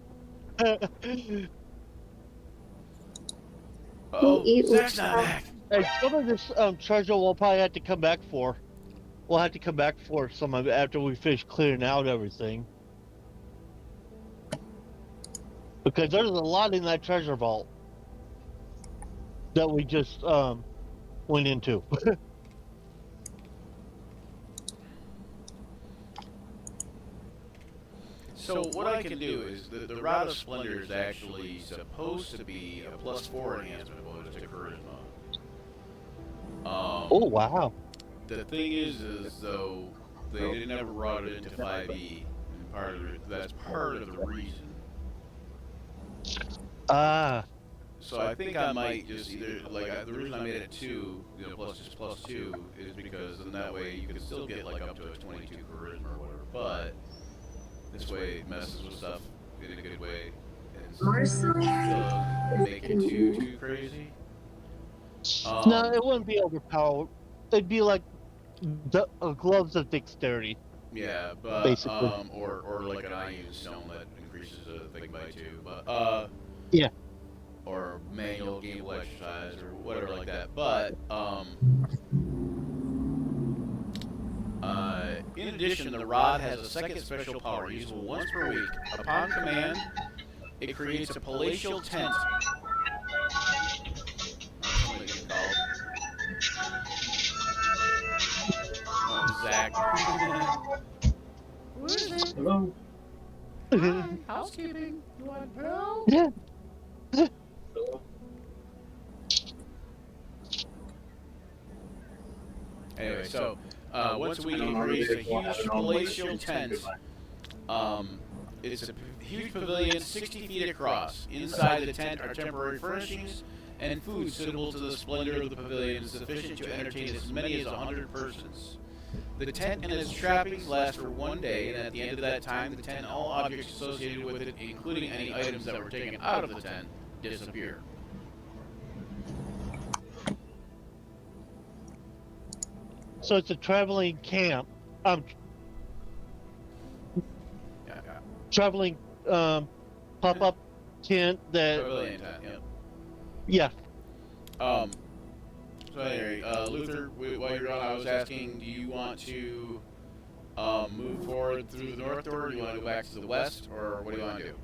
We'll Oh, eat Zach's with not back. And some of this treasure we'll probably have to come back for. We'll have to come back for some of it after we finish clearing out everything. Because there's a lot in that treasure vault that we just went into. So what I can do is the Rod of Splendor is actually supposed to be a +4 enhancement bonus to Charisma. Oh wow. The thing is though they didn't ever brought it into 5e, and that's part of the reason. Ah. So I think I might just either the reason I made it 2, +2, is because in that way you can still get like up to a 22 charisma or whatever, but this way it messes with stuff in a good way and still doesn't make it too crazy. No, it wouldn't be overpowered. It'd be like the gloves of dexterity. Yeah, but basically. or like an iron stone that increases the thing by 2, but Yeah. or manual gameable exercise or whatever like that. But in addition, the rod has a second special power usable once per week. Upon command, it creates a palatial tent. Somebody get called. Zach. Who is it? Hello. Hi, housekeeping. You want Pearl? Yeah. Hello. Anyway, so once a week it creates a huge palatial tent. It's a huge pavilion 60 feet across. Inside the tent are temporary furnishings and food suitable to the splendor of the pavilion, sufficient to entertain as many as 100 persons. The tent and its trappings last for 1 day, and at the end of that time, the tent and all objects associated with it, including any items that were taken out of the tent, disappear. So it's a traveling camp. Yeah. Traveling pop-up tent that. Pavilion tent, Yeah. So anyway, Luther, while you're on, I was asking, do you want to move forward through the north door, or do you want to go back to the west, or what do you want to do?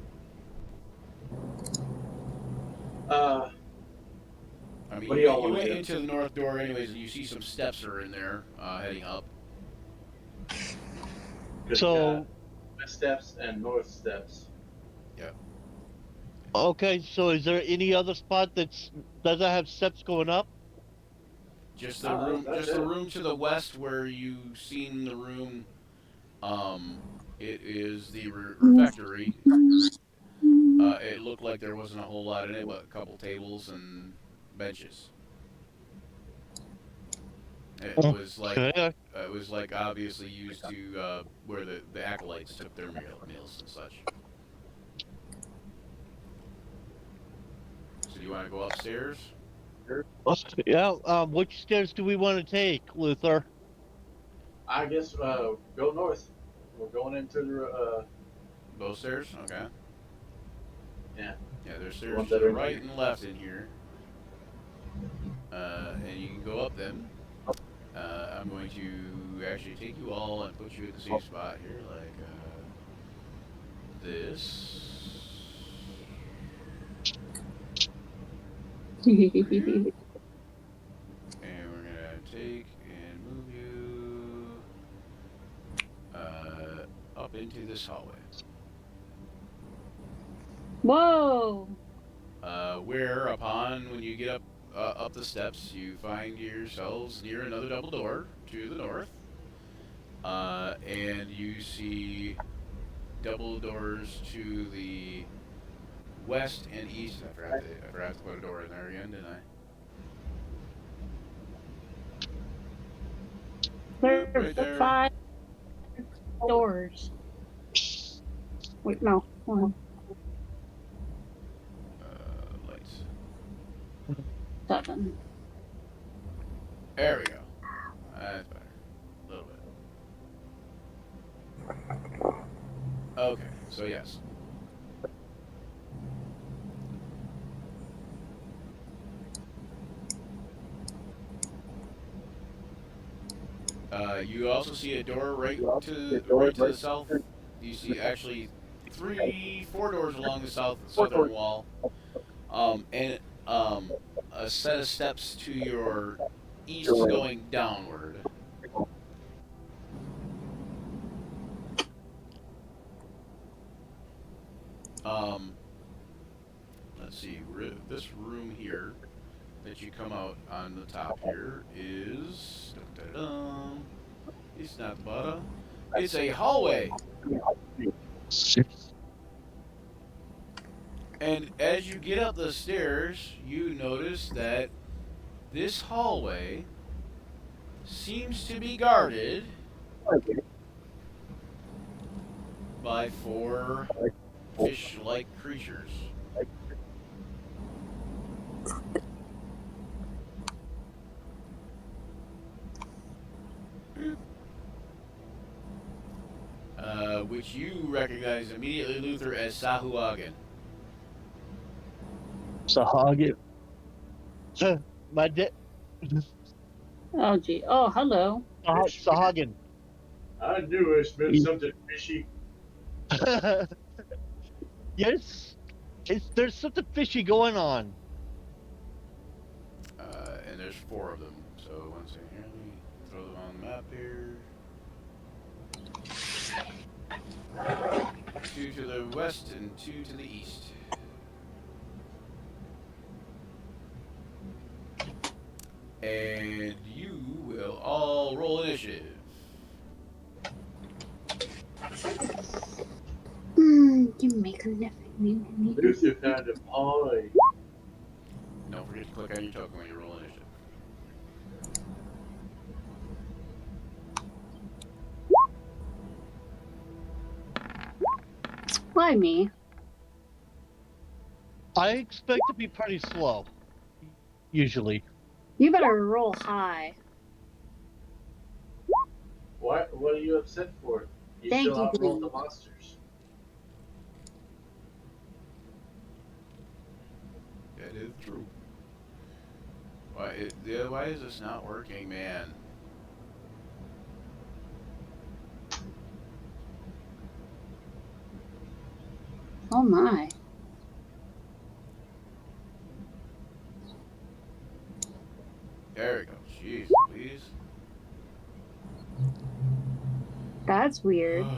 I mean, What do you y'all want went to do? into the north door anyways, and you see some steps are in there heading up. So. West steps and north steps. Okay, so is there any other spot that doesn't have steps going up? Just the room, to the west where you seen the room. It is the refectory. It looked like there wasn't a whole lot in it, but a couple tables and benches. It was like obviously used to where the acolytes took their meals and such. So do you want to go upstairs? Yeah. Which stairs do we want to take, Luther? I guess go north. We're going into the Both stairs? Okay. Yeah. Yeah, there's The stairs ones to that the are right here. and left in here. And you can go up them. I'm going to actually take you all and put you in the same spot here, like this. And we're gonna take and move you up into this hallway. Whoa! Whereupon, when you get up the steps, you find yourselves near another double door to the north. And you see double doors to the west and east. I forgot to put a door in there again, didn't I? There Right are there. 5 doors. Wait, no. Hold on. Lights. 7. There we go. That's better. A little bit. Okay, so yes. You also see a door right to the south. You see actually 4 doors along the southern wall, and a set of steps to your east going downward. Um, let's see. This room here that you come out on the top here is. Dun, dun, dun. It's not the bottom. It's a hallway. And as you get up the stairs, you notice that this hallway seems to be guarded by 4 fish-like creatures. Which you recognize immediately, Luther, as Sahuagin. Sahagin. My dad. Oh, gee. Oh, hello. Sahagin. I knew it smelled something fishy. Yes, there's something fishy going on. And there's 4 of them. So, one second here. Let me throw them on the map here. 2 to the west and 2 to the east. And you will all roll initiative. You make a living. Luther found a pie. Don't forget to click on your token when you roll initiative. Why me? I expect to be pretty slow, usually. You better roll high. What are you upset for? You Thank still you, outrolled the Dave. monsters. That is true. Why is this not working, man? Oh my. There we go. Jeez, please. That's weird. Oh,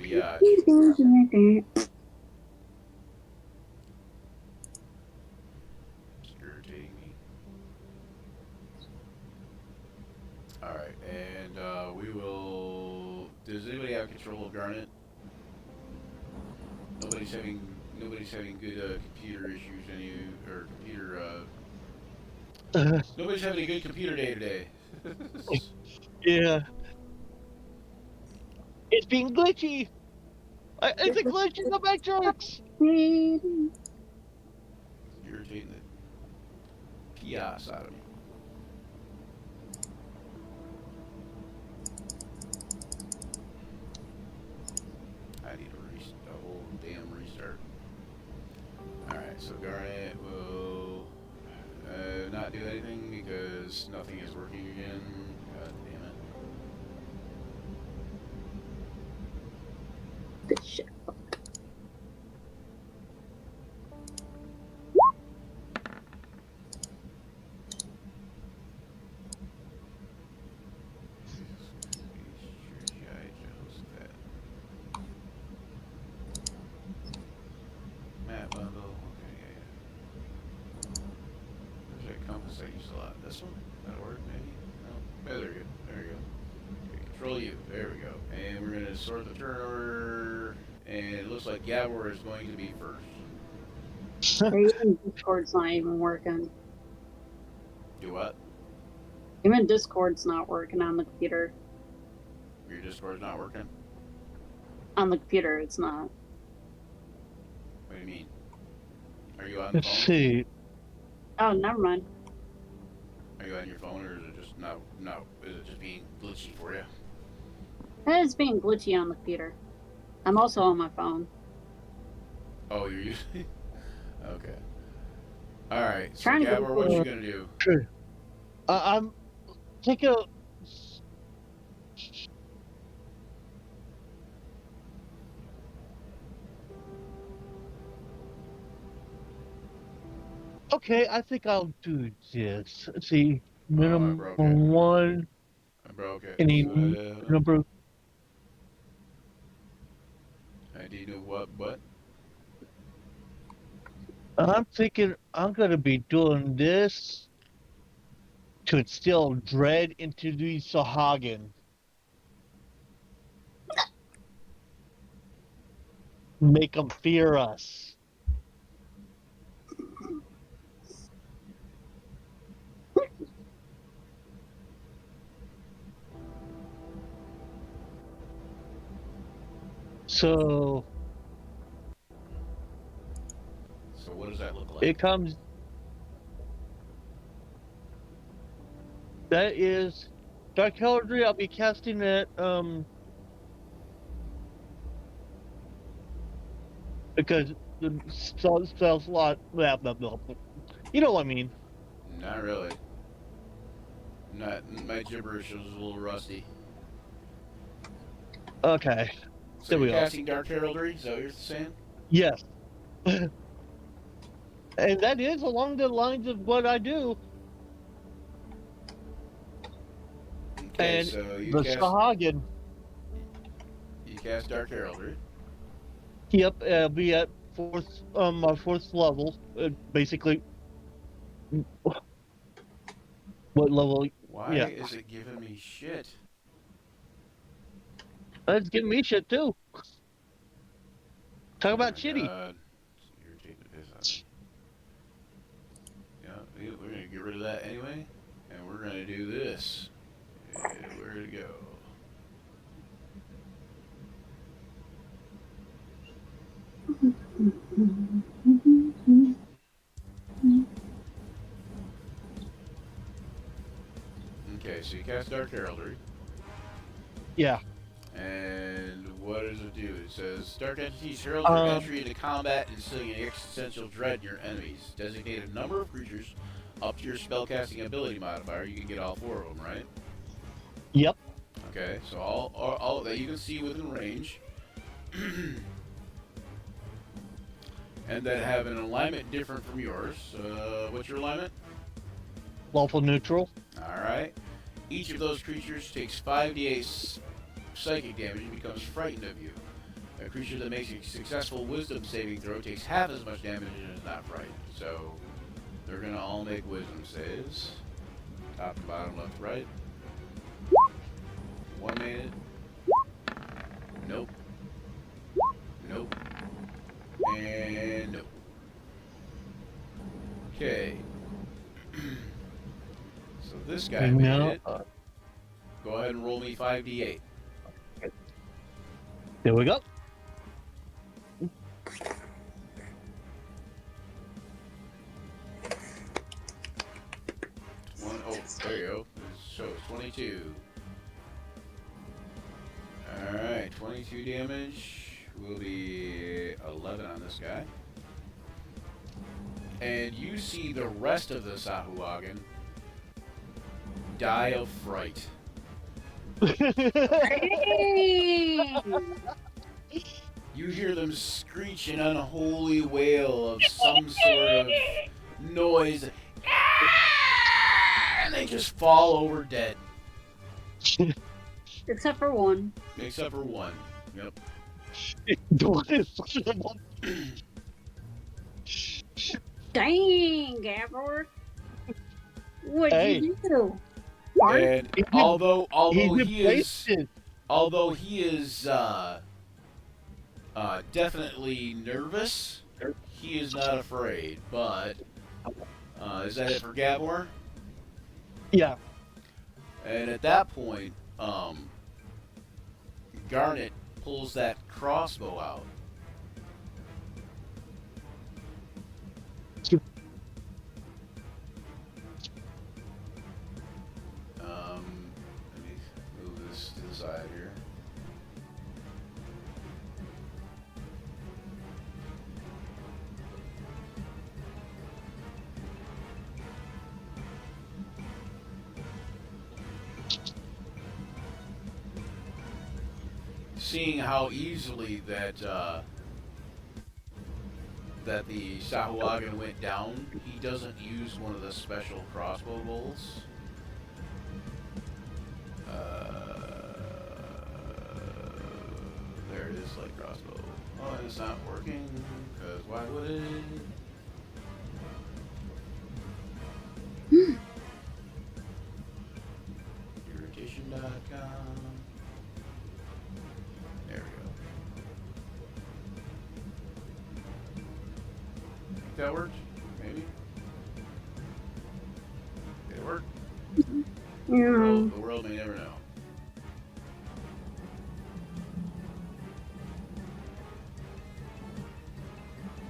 yeah. It's irritating me. Alright, and we will. Does anybody have control of Garnet? Nobody's having good computer issues. Or computer. Nobody's having a good computer day today. Yeah, it's being glitchy. It's a glitch in the Matrix. Irritating the pias out of me. I need a whole damn restart. Alright, so Garnet will not do anything because nothing is working again. God damn it. roll you. There we go. And we're gonna sort the turn order. And it looks like Gabor is going to be first. Even Discord's not even working. Do what? Even Discord's not working on the computer. Your Discord's not working? On the computer, it's not. What do you mean? Are you on the Let's phone? see. Oh, never mind. Are you on your phone, or is it just no? Is it just being glitchy for you? It is being glitchy on the computer. I'm also on my phone. Oh, you're using. Okay. All right. So Trying to Gabor, go what for- you gonna do? Sure. I'm take a. Okay, I think I'll do this. Let's see. Minimum broke it. one. I broke it. Any So, number. I do know what? I'm thinking I'm gonna be doing this to instill dread into the Sahagin. Make them fear us. So So what does that look like? it comes. That is Dark Heraldry. I'll be casting it. Because the spell slot. Blah, blah, blah, blah. You know what I mean. Not really. Not my gibberish was a little rusty. Okay. So There we you're go. casting Dark Heraldry? Is that what you're saying? Yes. And that is along the lines of what I do. Okay, And so you the cast Sahagin. Dark Heraldry. Yep, be at my fourth level. Basically, what level? Why Yeah. is it giving me shit? That's giving me shit too. Talk about my shitty. God. It's irritating the piss out of me. Yeah, we're gonna get rid of that anyway, and we're gonna do this. Where to go? Okay, so you cast Dark Heraldry. Yeah. And what does it do? It says, Dark entities herald your Um, entry into combat, instilling an existential dread in your enemies. Designate a number of creatures up to your spellcasting ability modifier. You can get all 4 of them, right? Yep. Okay, so all that you can see within range. And that have an alignment different from yours. What's your alignment? Lawful neutral. Alright. Each of those creatures takes 5d8 psychic damage and becomes frightened of you. A creature that makes a successful wisdom saving throw takes half as much damage and is not frightened. So they're gonna all make wisdom saves. Top and bottom, left, right. One made it. Nope. Nope. And nope. Okay. So this guy made No. it. Go ahead and roll me 5d8. There we go. There you go. So it's 22. Alright, 22 damage will be 11 on this guy. And you see the rest of the Sahuagin die of fright. Hey! You hear them screech an unholy wail of some sort of noise. And they just fall over dead. Except for one. Except for one. Yep. Dang, Gabor. What'd Hey. you do? What? And He although he replaced is it. definitely nervous, he is not afraid. But is that it for Gabor? Yeah. And at that point, Garnet pulls that crossbow out. Let me move this to the side here. Seeing how easily that the Sahuagin went down, he doesn't use one of the special crossbow bolts. There it is, light crossbow. Oh, and it's not working, because why would it? Irritation.com. There we go. Think that worked? Maybe? Did it work? Well, Yeah. the world may never know.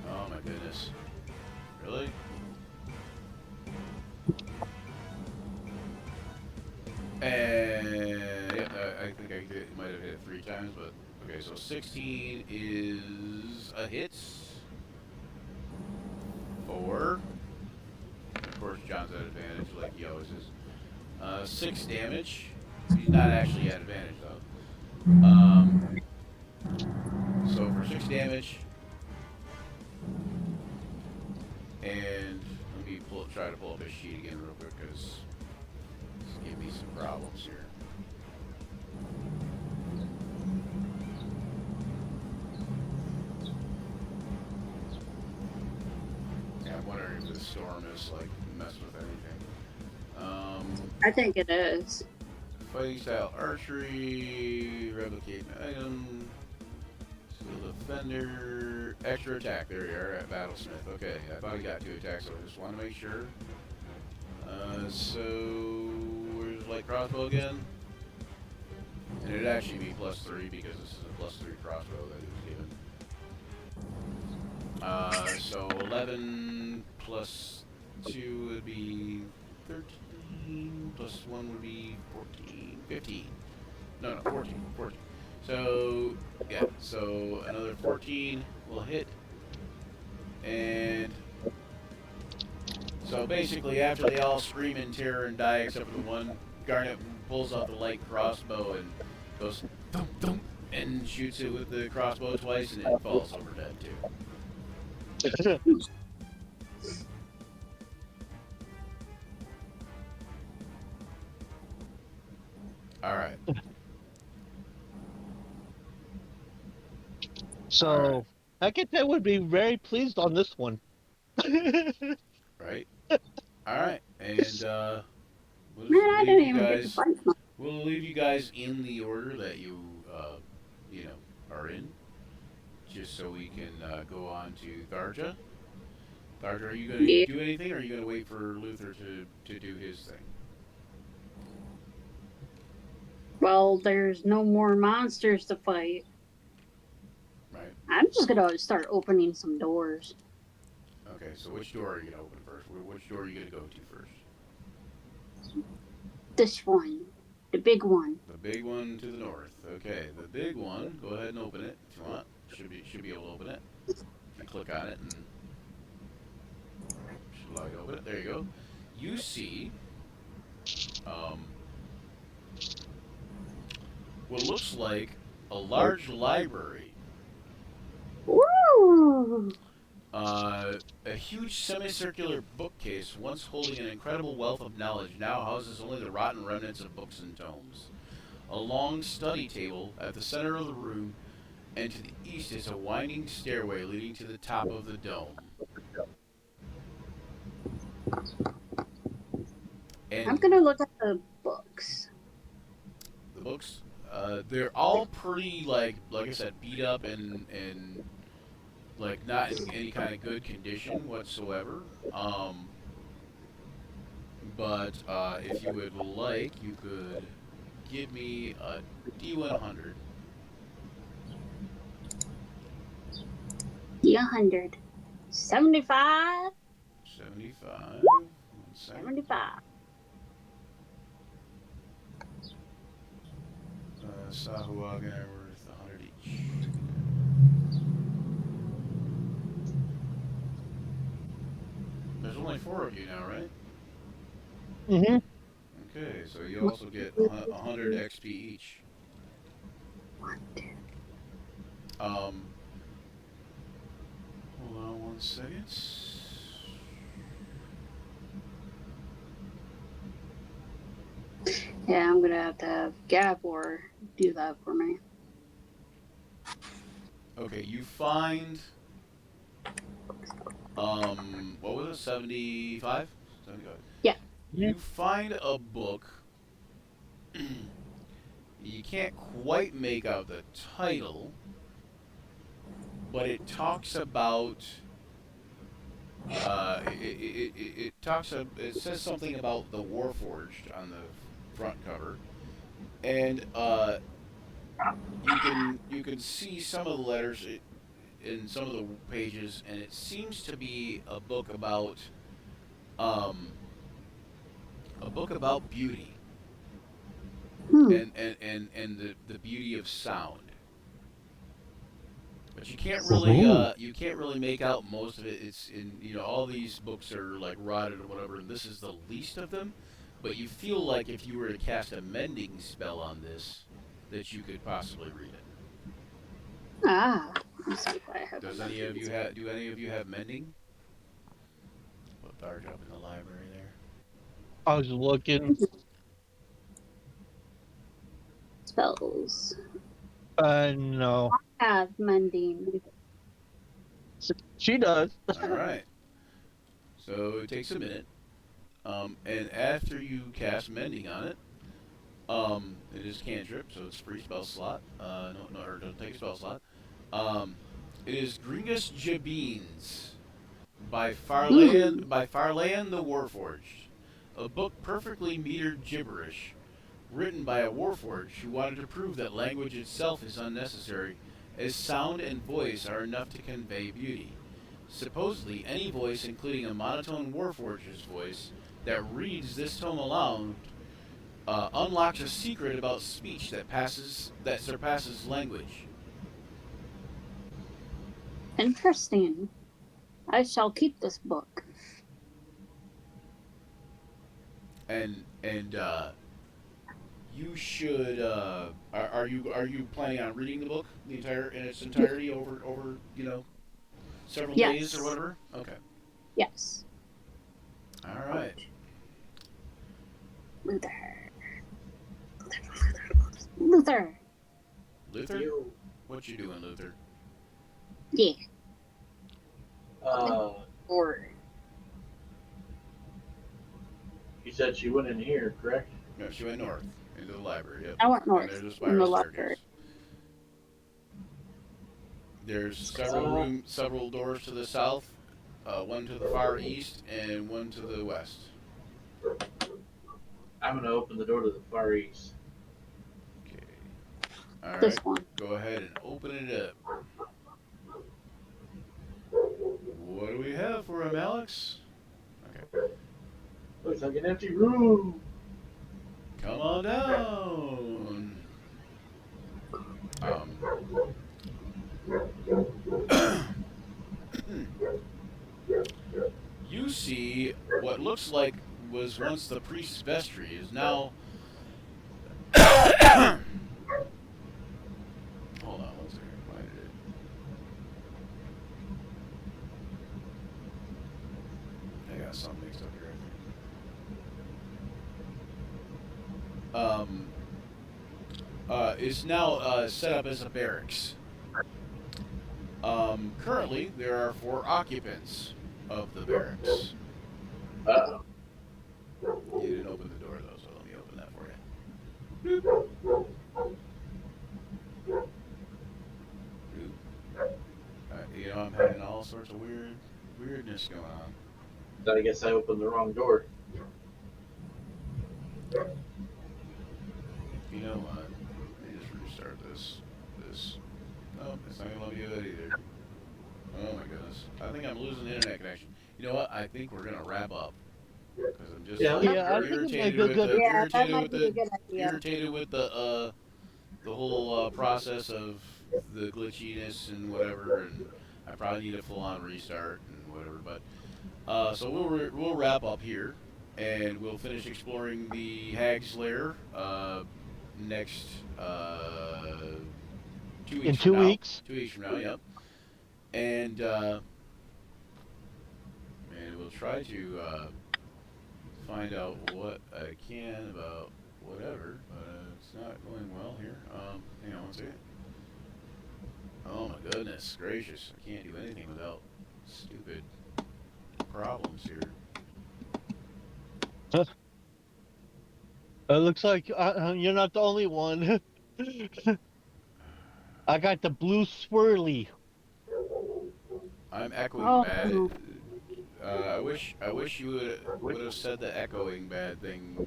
Oh my goodness. Really? And yeah, I think I might have hit it 3 times, but okay, so 16 is a hit. 4. Of course, John's at advantage, like he always is. 6 damage. He's not actually at advantage though. So for 6 damage, and let me try to pull up his sheet again real quick because it's giving me some problems here. Yeah, I'm wondering if this storm is like messed with anything. I think it is. Fighting style archery, replicate an item, skill defender, extra attack. There you are at Battlesmith. Okay, I thought he got 2 attacks, so I just want to make sure. So where's light crossbow again? And it'd actually be +3 because this is a +3 crossbow that he was given. So 11 plus 2 would be 13, plus 1 would be 14, 15. No, 14, 14. So, yeah, so another 14 will hit. And so basically, after they all scream in terror and die, except for the one, Garnet pulls out the light crossbow and goes thump thump and shoots it with the crossbow twice, and it falls over dead too. All right. So All right. I guess I would be very pleased on this one. Right. All right. And we'll Man, I leave didn't you even get to guys. fight much. We'll leave you guys in the order that you are in, just so we can go on to Tharja. Tharja, are you going to Yeah. do anything, or are you going to wait for Luther to do his thing? Well, there's no more monsters to fight. Right. I'm just gonna start opening some doors. Okay. So which door are you going to open first? Which door are you going to go to first? This one, the big one. The big one to the north. Okay. The big one. Go ahead and open it if you want. Should be able to open it. If you click on it and should allow you to open it. There you go. You see what looks like a large library. Woo! A huge semicircular bookcase, once holding an incredible wealth of knowledge, now houses only the rotten remnants of books and tomes. A long study table at the center of the room, and to the east is a winding stairway leading to the top of the dome. I'm And gonna look at the book. books. They're all pretty like I said, beat up and like not in any kind of good condition whatsoever. But if you would like, you could give me a D100. D100. 75. 75. 1 second. 75. Sahuagin are worth 100 each. There's only 4 of you now, right? Mm-hmm. Okay, so you also get 100 XP each. Um, hold on 1 second. Yeah, I'm gonna have to have Gabor do that for me. Okay, you find what was it? 75? 75. Yeah. You find a book. You can't quite make out the title, but it talks about it says something about the Warforged on the front cover, and you can see some of the letters in some of the pages, and it seems to be um, a book about beauty Hmm. and the beauty of sound. But you can't really make out most of it. It's in all these books are like rotted or whatever, and this is the least of them. But you feel like if you were to cast a mending spell on this, that you could possibly read it. Ah. Let's see if I have. Does any of you have? Do any of you have mending? Put Tharge up in the library there. I was looking. Spells. No. Have mending. She does. All right. So it takes a minute, and after you cast mending on it, it is cantrip, so it's free spell slot. No, or doesn't take a spell slot. It is Gringus Jabines by Farlan the Warforged, a book perfectly metered gibberish, written by a Warforged who wanted to prove that language itself is unnecessary, as sound and voice are enough to convey beauty. Supposedly, any voice, including a monotone Warforged's voice, that reads this tome aloud unlocks a secret about speech that surpasses language. Interesting. I shall keep this book. And you should are you planning on reading the book in its entirety over several days or whatever? Okay. Yes. All right. Luther. Luther. Luther? You, What you doing, Luther? Yeah. uh, you said she went in here, correct? No, she went north into the library. Yep. I went And north there's a in the spiral library. staircase. There's several doors to the south, one to the far east and one to the west. I'm gonna open the door to the far east. Okay. All This right. one. Go ahead and open it up. What do we have for him, Alex? Okay. Looks like an empty room. Come on down. You see what looks like was once the priest's vestry is now. Hold on 1 second. Why did it? I got something mixed up here. It's now set up as a barracks. Currently, there are 4 occupants of the barracks. Uh-oh. You didn't open the door though, so let me open that for you. Boop. I'm having all sorts of weirdness going on. Then I guess I opened the wrong door. You know what? Let me just restart this. Nope, it's not gonna let me do that either. Oh my goodness. I think I'm losing the internet connection. You know what? I think we're gonna wrap up because I'm just Yeah, like Yeah, I think it might be a good. Yeah, that might be a good idea. irritated with the whole process of the glitchiness and whatever, and I probably need a full-on restart and whatever. But so we'll wrap up here, and we'll finish exploring the Hag's Lair next 2 weeks In from 2 now. weeks. 2 weeks from now, yep. And we'll try to find out what I can about whatever, but it's not going well here. Hang on one second. Oh my goodness gracious! I can't do anything without stupid problems here. It looks like you're not the only one. I got the blue swirly. I'm echoing Oh, bad. no. I wish you would have said the echoing bad thing.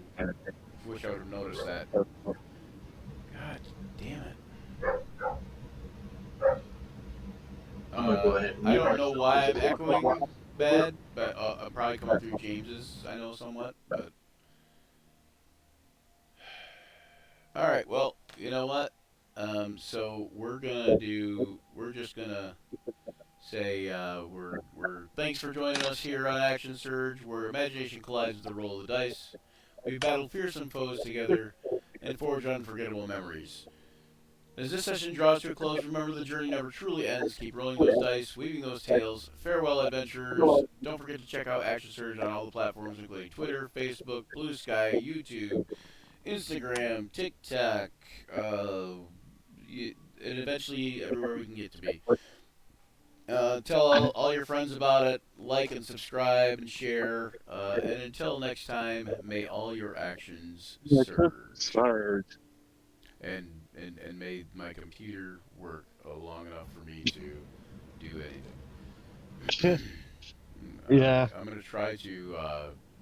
Wish I would have noticed that. God damn it. I'm gonna go ahead and I mute don't know myself. why I'm echoing bad, but I'm probably coming through James's. I know somewhat, but all right. Well, you know what? So we're just gonna say we're thanks for joining us here on Action Surge, where imagination collides with the roll of the dice. We've battled fearsome foes together and forged unforgettable memories. As this session draws to a close, remember the journey never truly ends. Keep rolling those dice, weaving those tales. Farewell, adventurers. Don't forget to check out Action Surge on all the platforms, including Twitter, Facebook, Blue Sky, YouTube, Instagram, TikTok, and eventually everywhere we can get to be. Tell all your friends about it. Like and subscribe and share. And until next time, may all your actions surge. And may my computer work long enough for me to do anything. Yeah. I'm gonna try to do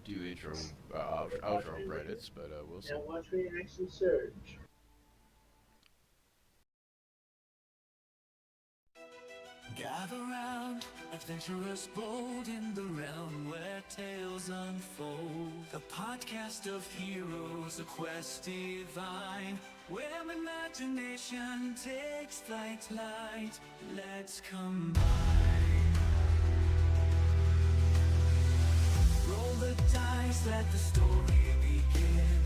intro, outro credits, but we'll see. Now watch me action surge. Gather round, adventurers bold in the realm where tales unfold. The podcast of heroes, a quest divine, where imagination takes flight. Let's combine. Roll the dice, let the story begin.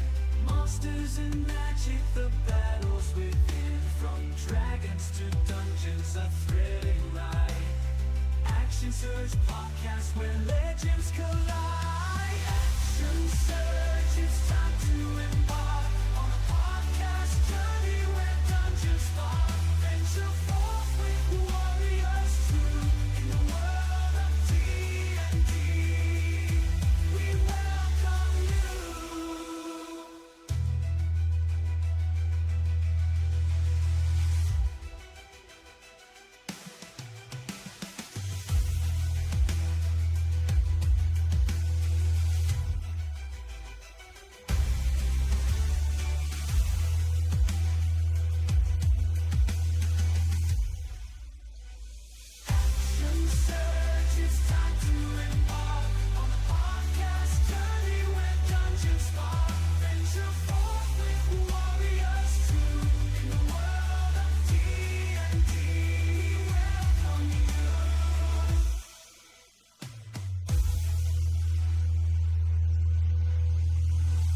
Monsters and magic, the battles within.